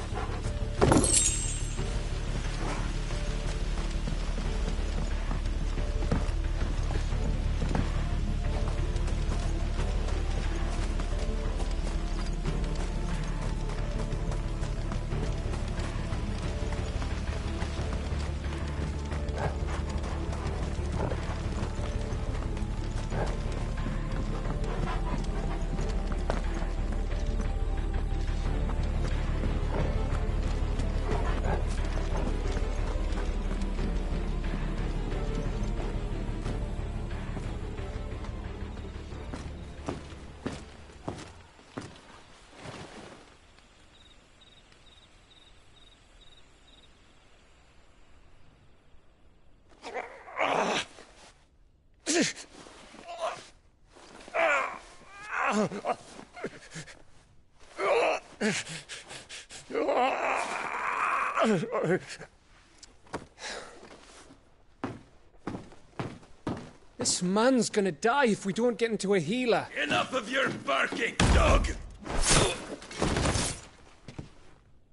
This man's gonna die if we don't get into a healer. Enough of your barking, dog!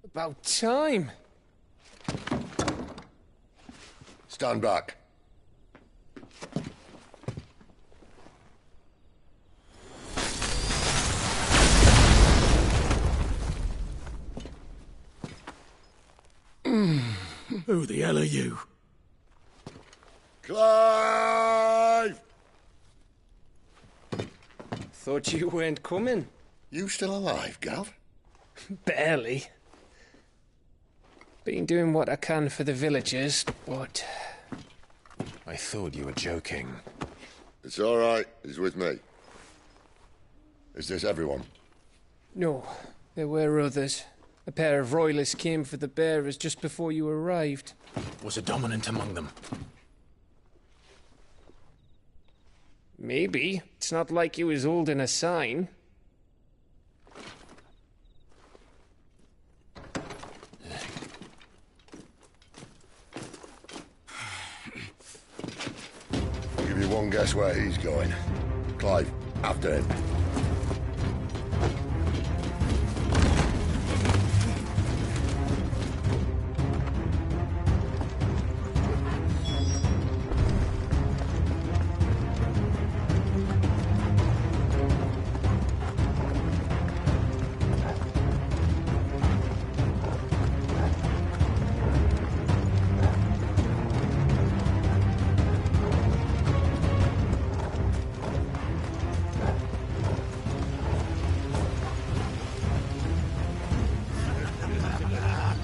About time. Stand back. Who the hell are you? Clive! Thought you weren't coming. You still alive, Gav? Barely. Been doing what I can for the villagers, but... I thought you were joking. It's all right. He's with me. Is this everyone? No, there were others. A pair of royalists came for the bearers just before you arrived. Was a dominant among them? Maybe. It's not like he was holding a sign. I'll give you one guess where he's going. Clive, after him.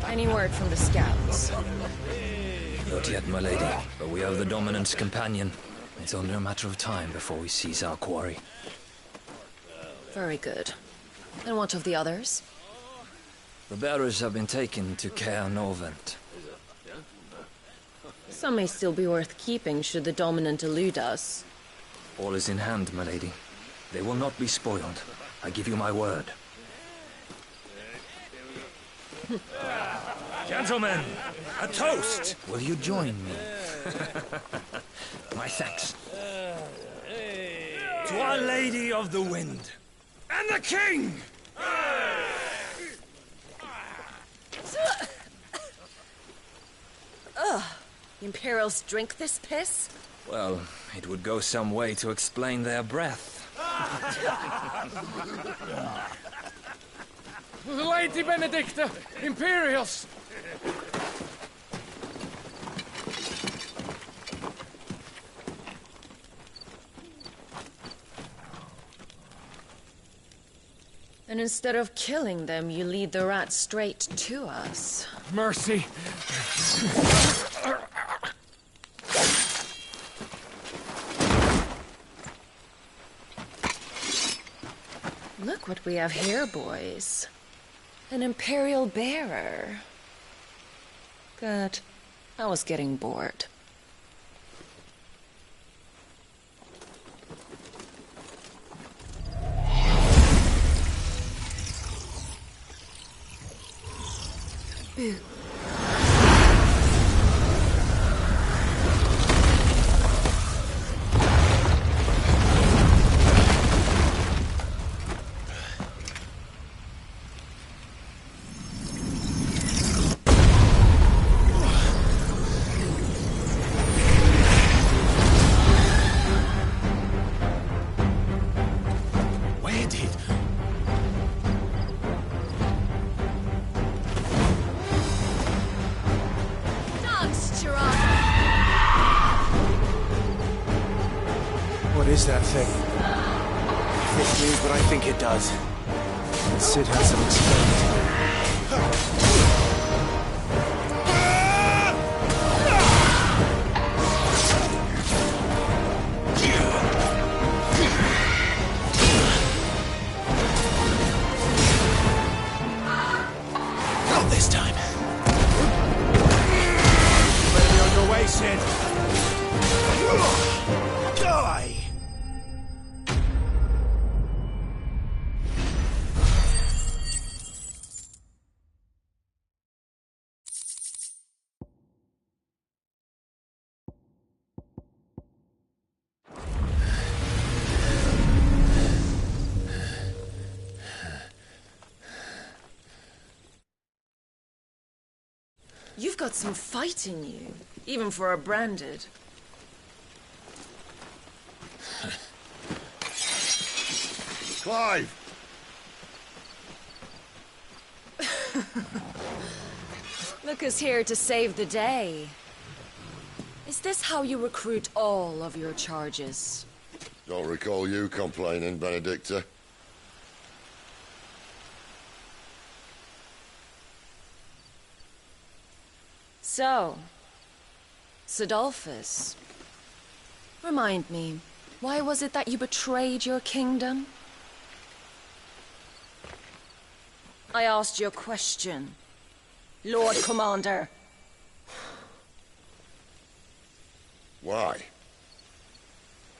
Any word from the scouts? Not yet, my lady, but we have the dominant's companion. It's only a matter of time before we seize our quarry. Very good. And what of the others? The bearers have been taken to Caer Novent. Some may still be worth keeping should the dominant elude us. All is in hand, my lady. They will not be spoiled. I give you my word. Gentlemen, a toast! Will you join me? My thanks. To Our Lady of the Wind. And the King! Ugh. The Imperials drink this piss? Well, it would go some way to explain their breath. Lady Benedicta! Imperials! And instead of killing them, you lead the rats straight to us. Mercy! Look what we have here, boys. An Imperial bearer. Good. I was getting bored. Boo. What is that thing? It means what I think it does. And Sid has some explaining to do. Not this time. Better be on your way, Sid. Die! You've got some fight in you, even for a branded. Clive! Look who's here to save the day. Is this how you recruit all of your charges? Don't recall you complaining, Benedicta. So, Sidolphus, remind me, why was it that you betrayed your kingdom? I asked you a question, Lord Commander. Why?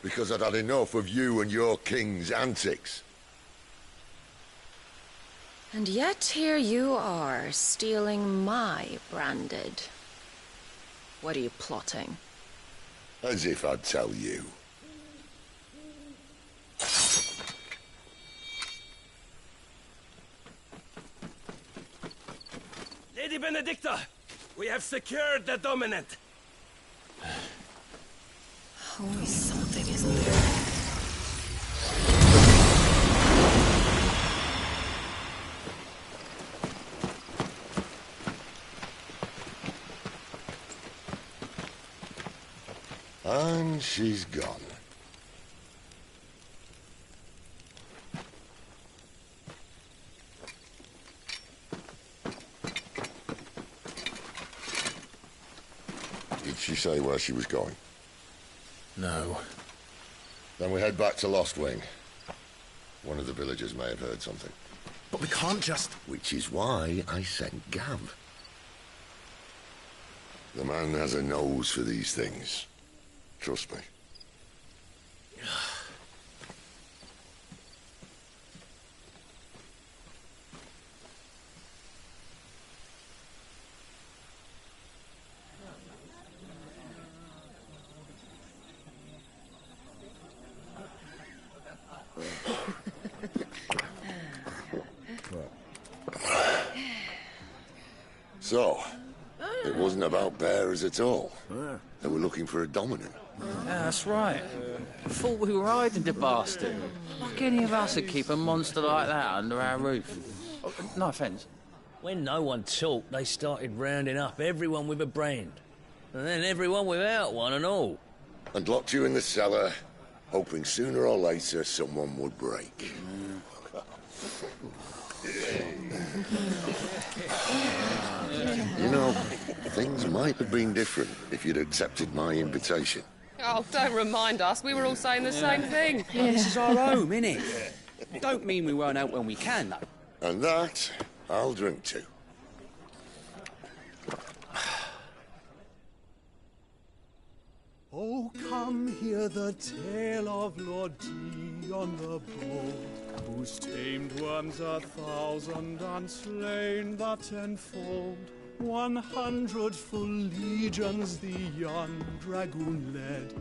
Because I'd had enough of you and your king's antics. And yet here you are, stealing my branded. What are you plotting? As if I'd tell you. Lady Benedicta, we have secured the dominant. Always something, isn't there? And she's gone. Did she say where she was going? No. Then we head back to Lost Wing. One of the villagers may have heard something. But we can't just... Which is why I sent Gav. The man has a nose for these things. Trust me. So, it wasn't about bearers at all. They were looking for a dominant. Yeah, that's right. Thought we were hiding the bastard. Like any of us would keep a monster like that under our roof. Oh, no offence. When no one talked, they started rounding up everyone with a brand. And then everyone without one and all. And locked you in the cellar, hoping sooner or later someone would break. You know, things might have been different if you'd accepted my invitation. Oh, don't remind us. We were all saying the same thing. Well, this is our home, innit? Don't mean we won't out when we can, though. And that, I'll drink to. Oh, come hear the tale of Lord Dion the Bold, whose tamed worms 1,000 and slain the tenfold. 100 full legions the young dragoon led,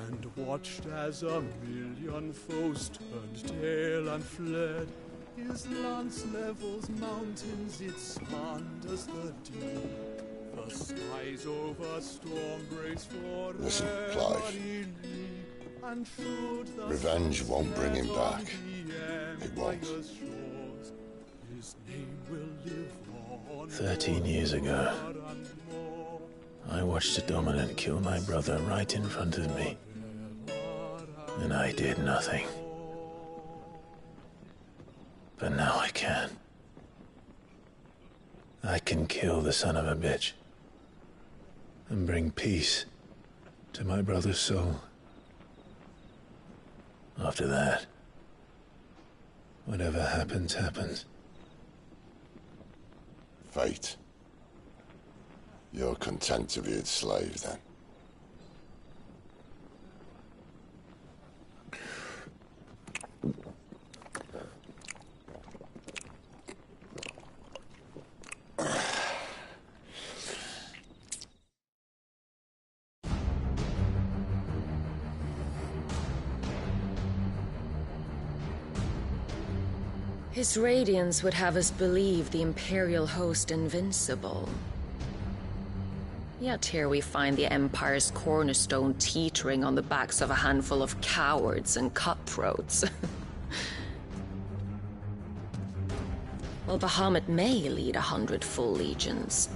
and watched as 1,000,000 foes turned tail and fled. His lance levels mountains, it spanders the deep. The skies over storm breaks for Listen, Clive. Revenge won't bring him back. It won't. 13 years ago, I watched a dominant kill my brother right in front of me. And I did nothing. But now I can. I can kill the son of a bitch. And bring peace to my brother's soul. After that, whatever happens, happens. Fate. You're content to be its slave, then? His radiance would have us believe the Imperial host invincible. Yet here we find the Empire's cornerstone teetering on the backs of a handful of cowards and cutthroats. Well, Bahamut may lead 100 full legions.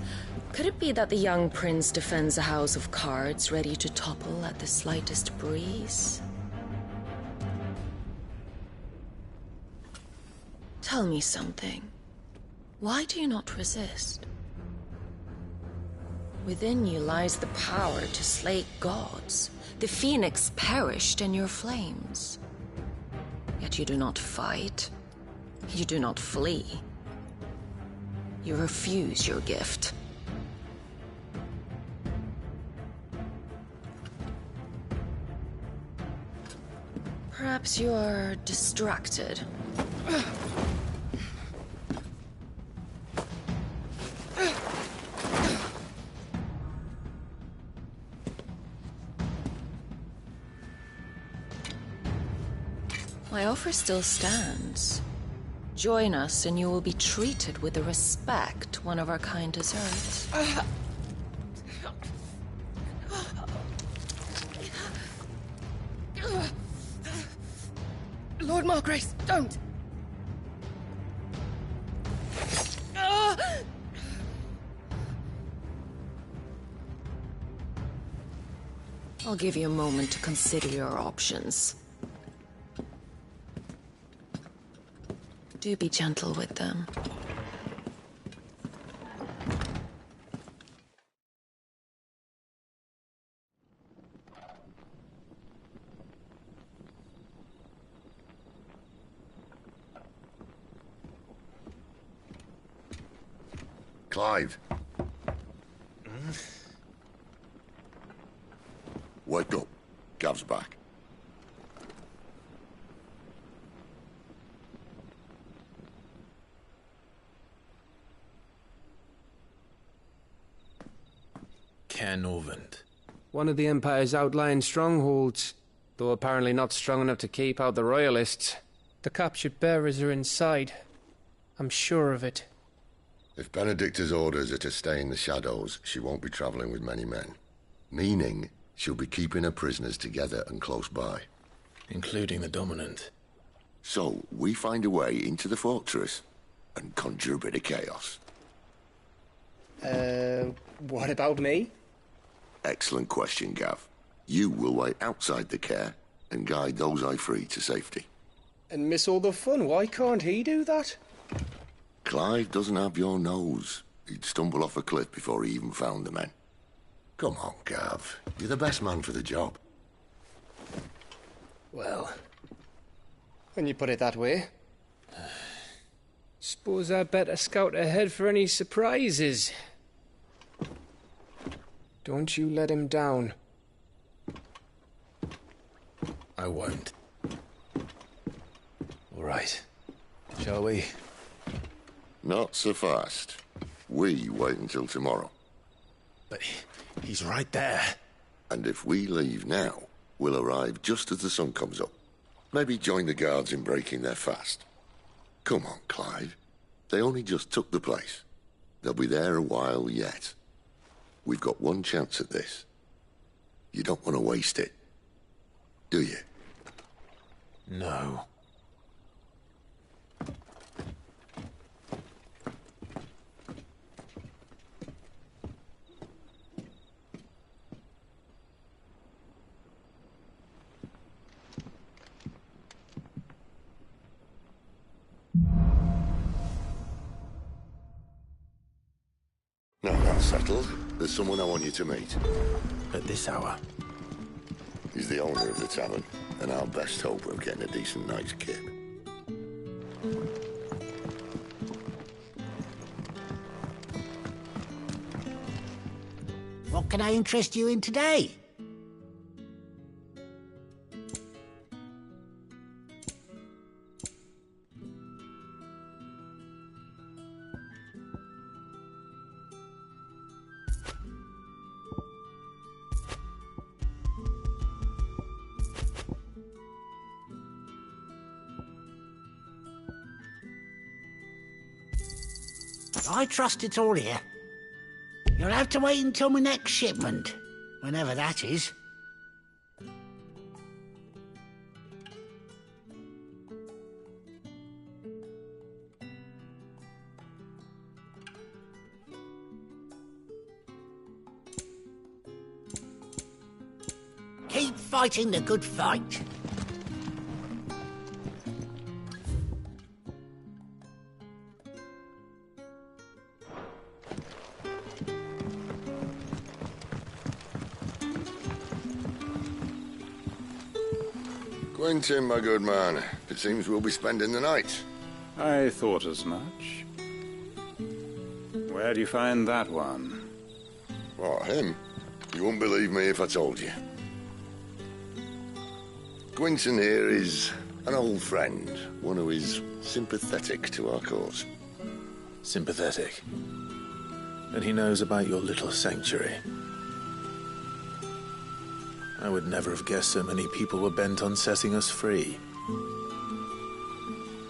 Could it be that the young prince defends a house of cards ready to topple at the slightest breeze? Tell me something. Why do you not resist? Within you lies the power to slay gods. The phoenix perished in your flames. Yet you do not fight. You do not flee. You refuse your gift. Perhaps you are distracted. My offer still stands. Join us and you will be treated with the respect one of our kind deserves. Lord Margrace, don't! I'll give you a moment to consider your options. Do be gentle with them. Clive. Wake up. Gav's back. Caernarvon. One of the Empire's outlying strongholds, though apparently not strong enough to keep out the Royalists. The captured bearers are inside. I'm sure of it. If Benedicta's orders are to stay in the shadows, she won't be traveling with many men. Meaning, she'll be keeping her prisoners together and close by. Including the dominant. So, we find a way into the fortress and conjure a bit of chaos. What about me? Excellent question, Gav. You will wait outside the care and guide those I free to safety. And miss all the fun. Why can't he do that? Clive doesn't have your nose. He'd stumble off a cliff before he even found the men. Come on, Gav. You're the best man for the job. Well, when you put it that way. Suppose I'd better scout ahead for any surprises. Don't you let him down. I won't. All right. Shall we? Not so fast. We wait until tomorrow. But he's right there. And if we leave now, we'll arrive just as the sun comes up. Maybe join the guards in breaking their fast. Come on, Clive. They only just took the place. They'll be there a while yet. We've got one chance at this. You don't want to waste it, do you? No. Now that's settled. There's someone I want you to meet. At this hour? He's the owner of the tavern, and our best hope of getting a decent night's kip. What can I interest you in today? I trust it's all here. You'll have to wait until my next shipment, whenever that is. Keep fighting the good fight. Quentin, my good man. It seems we'll be spending the night. I thought as much. Where do you find that one? What, him? You wouldn't believe me if I told you. Quentin here is an old friend, one who is sympathetic to our cause. Sympathetic? And he knows about your little sanctuary. I would never have guessed so many people were bent on setting us free.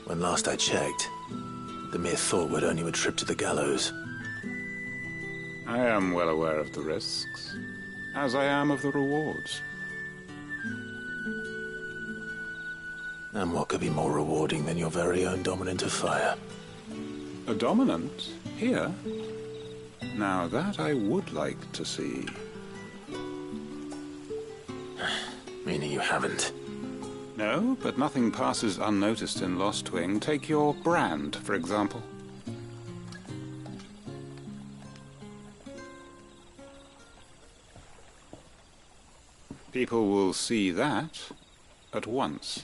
When last I checked, the mere thought would earn you a trip to the gallows. I am well aware of the risks, as I am of the rewards. And what could be more rewarding than your very own dominant of fire? A dominant? Here? Now that I would like to see. Meaning you haven't? No, but nothing passes unnoticed in Lost Wing. Take your brand, for example. People will see that at once.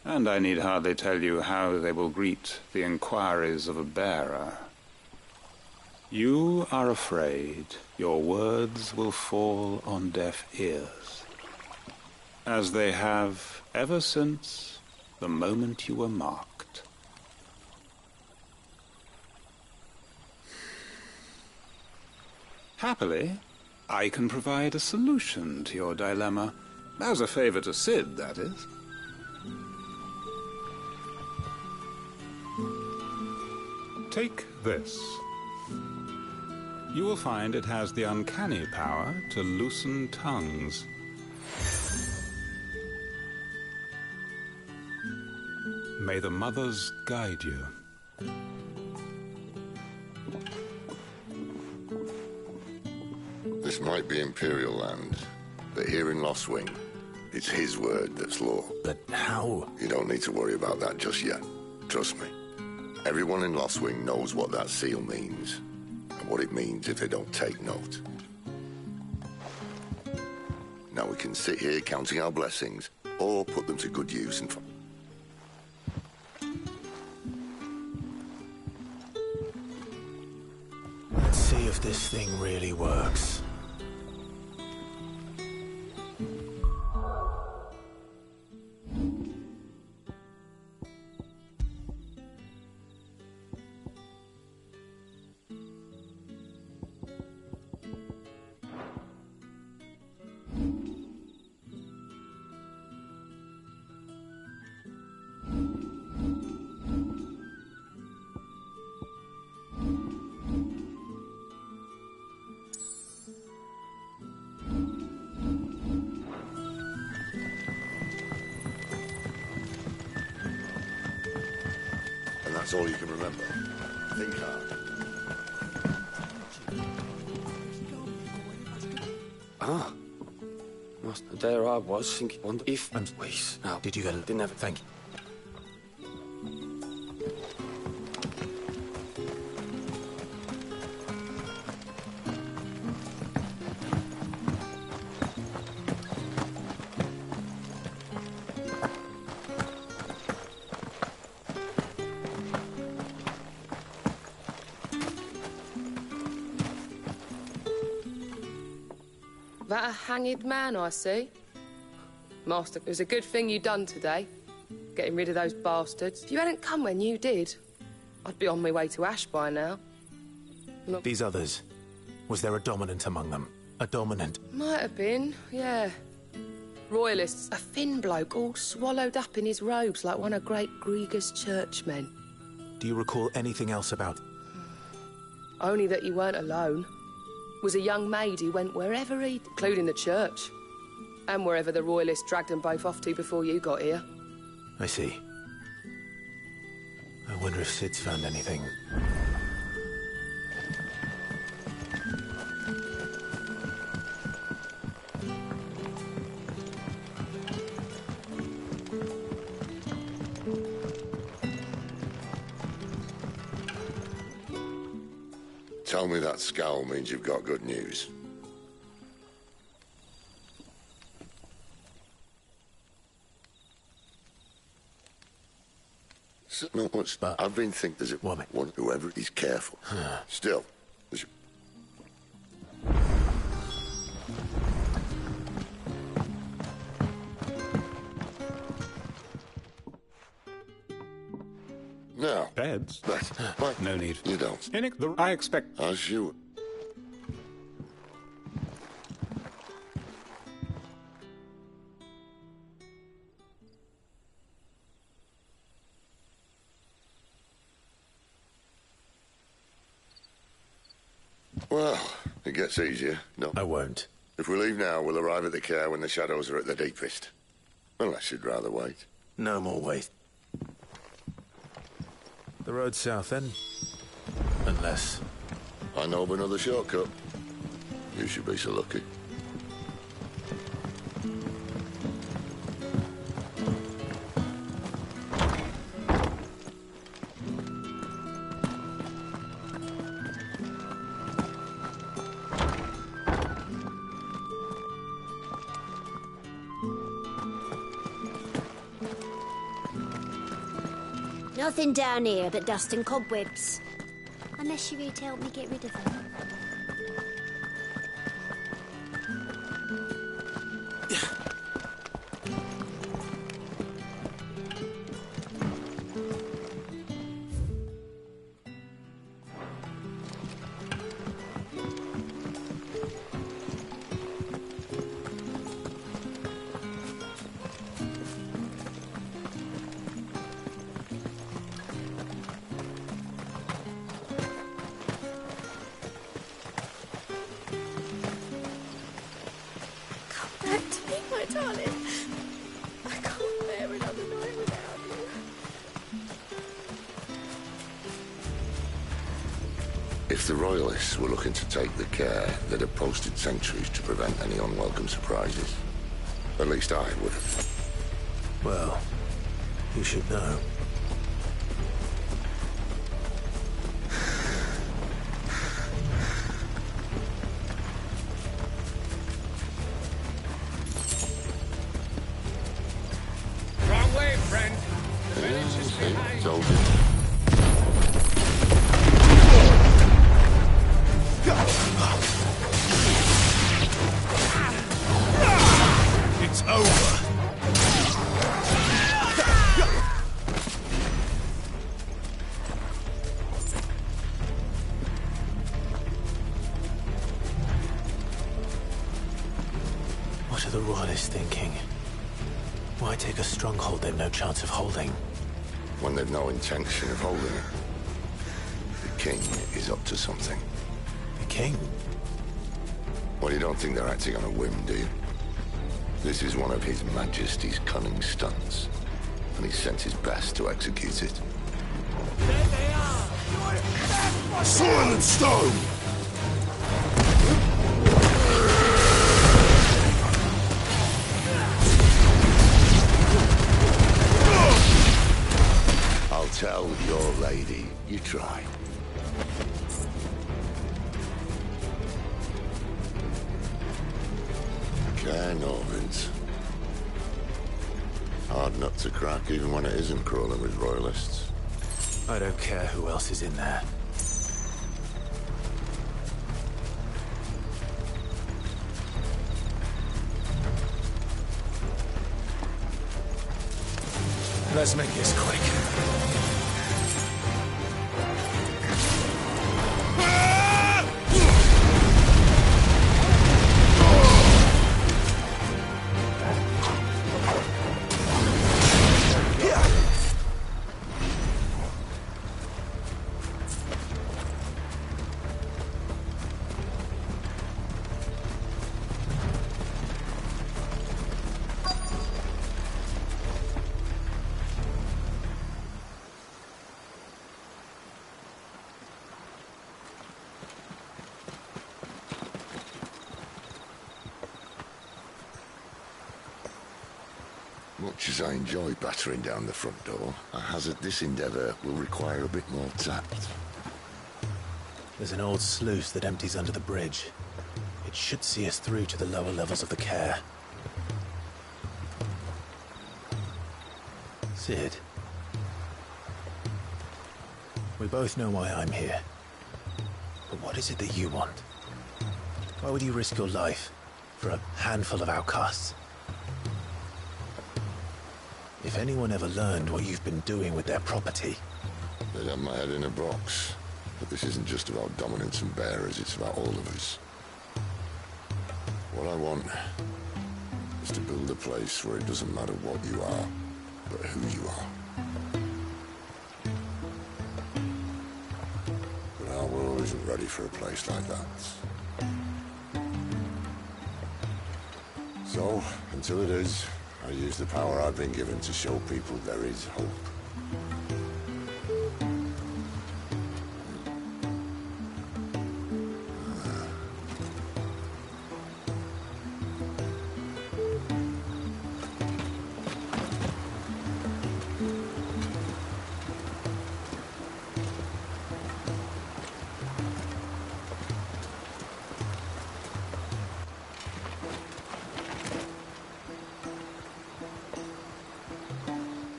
And I need hardly tell you how they will greet the inquiries of a bearer. You are afraid your words will fall on deaf ears, as they have ever since the moment you were marked. Happily, I can provide a solution to your dilemma, as a favor to Sid, that is. Take this. You will find it has the uncanny power to loosen tongues. May the mothers guide you. This might be Imperial land, but here in Lost Wing, it's his word that's law. But how? You don't need to worry about that just yet. Trust me. Everyone in Lost Wing knows what that seal means, and what it means if they don't take note. Now we can sit here counting our blessings, or put them to good use and... Let's see if this thing really works. That's all you can remember. Think hard. Ah. Master, there I was thinking, wonder if... Wait, now, did you get it? Didn't have it. Thank you. That a hanged man I see? Master, it was a good thing you done today, getting rid of those bastards. If you hadn't come when you did, I'd be on my way to Ash by now. Look, These others, was there a dominant among them? A dominant? might have been, yeah. Royalists, a thin bloke all swallowed up in his robes like one of Great Grieger's churchmen. Do you recall anything else about... Only that you weren't alone. Was a young maid who went wherever including the church. And wherever the Royalists dragged them both off to before you got here. I see. I wonder if Sid's found anything. Tell me that scowl means you've got good news. So, no, but I've been thinking there's a woman, whoever is careful. Still, there's... Now, Beds? But no need. You don't. I expect... As you... Well, it gets easier. No. I won't. If we leave now, we'll arrive at the care when the shadows are at the deepest. Unless you'd rather wait. No more wait. The road south, then? Unless... I know of another shortcut. You should be so lucky. Nothing down here but dust and cobwebs. Unless you're here to help me get rid of them. If the Royalists were looking to take the care, they'd have posted sentries to prevent any unwelcome surprises. At least I would have. Well, you should know. Wrong way, friend. The village is behind. Told you. It's over. What are the Royalists thinking? Why take a stronghold they've no chance of holding? When they've no intention of holding it. The king is up to something. The king? Well, you don't think they're acting on a whim, do you? This is one of His Majesty's cunning stunts, and he's sent his best to execute it. There they are! Silent stone! I'll tell your lady you tried. Care Normans. Hard nut to crack even when it isn't crawling with royalists. I don't care who else is in there. Let's make this quick. Much as I enjoy battering down the front door, I hazard this endeavour will require a bit more tact. There's an old sluice that empties under the bridge. It should see us through to the lower levels of the care. Sid. We both know why I'm here. But what is it that you want? Why would you risk your life for a handful of outcasts? If anyone ever learned what you've been doing with their property... They'd have my head in a box. But this isn't just about dominance and bearers, it's about all of us. What I want is to build a place where it doesn't matter what you are, but who you are. But our world isn't ready for a place like that. So, until it is, I use the power I've been given to show people there is hope.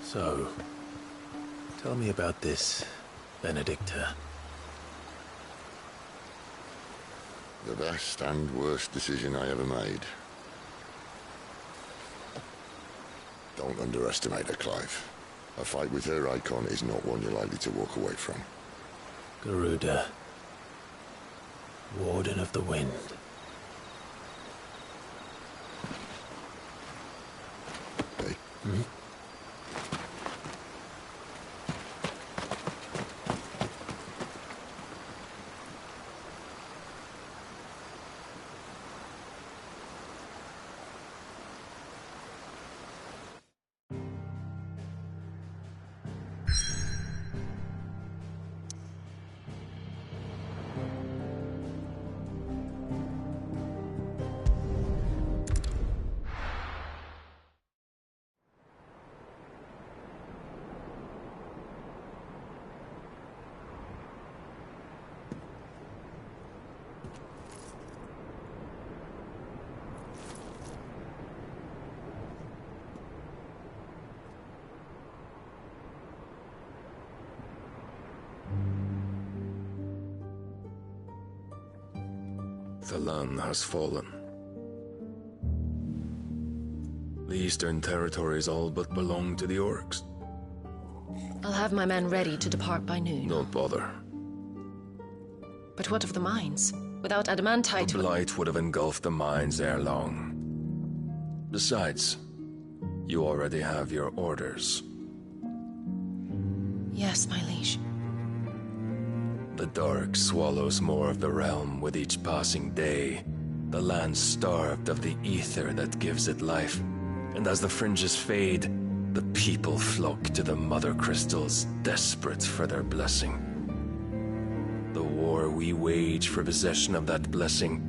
So, tell me about this, Benedicta. The best and worst decision I ever made. Don't underestimate her, Clive. A fight with her icon is not one you're likely to walk away from. Garuda. Warden of the Wind. Hey. Hmm? The land has fallen. The Eastern territories all but belong to the orcs. I'll have my men ready to depart by noon. Don't bother. But what of the mines? Without adamantite... The blight would have engulfed the mines ere long. Besides, you already have your orders. Yes, my liege. The dark swallows more of the realm with each passing day. The land starved of the ether that gives it life. And as the fringes fade, the people flock to the mother crystals, desperate for their blessing. The war we wage for possession of that blessing,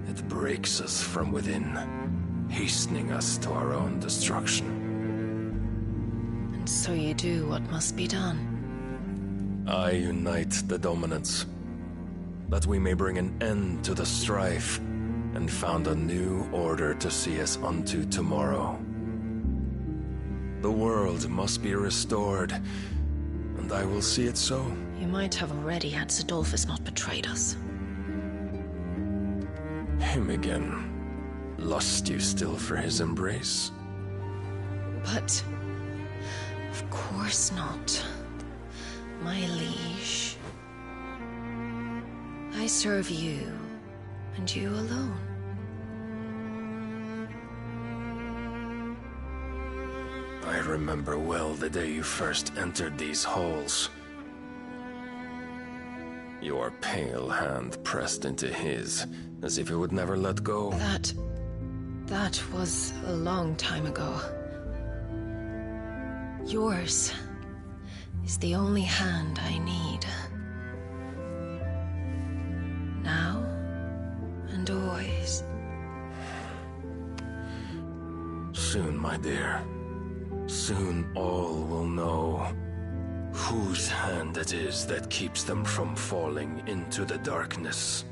it breaks us from within, hastening us to our own destruction. And so you do what must be done. I unite the dominants, that we may bring an end to the strife, and found a new order to see us unto tomorrow. The world must be restored, and I will see it so. You might have already had Zidolphus not betrayed us. Him again. Lust you still for his embrace? But... of course not. My liege. I serve you, and you alone. I remember well the day you first entered these halls. Your pale hand pressed into his, as if it would never let go. That was a long time ago. Yours is the only hand I need. Now and always. Soon, my dear. Soon all will know whose hand it is that keeps them from falling into the darkness.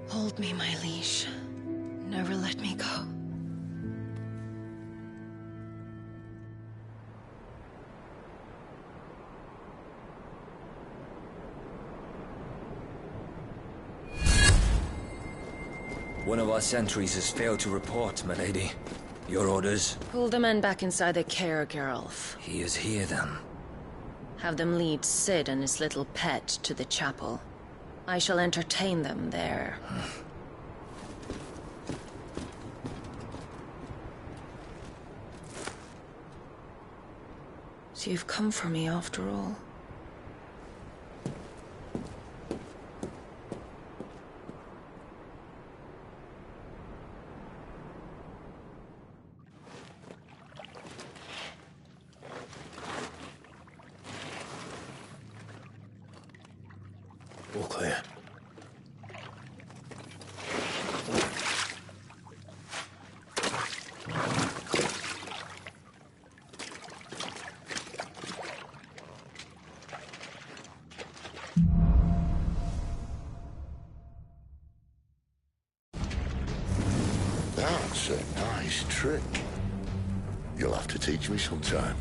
Hold me, my liege. Never let me go. One of our sentries has failed to report, my lady. Your orders? Pull the men back inside their care, Geralf. He is here, then. Have them lead Sid and his little pet to the chapel. I shall entertain them there. So you've come for me after all. All clear. That's a nice trick. You'll have to teach me sometime.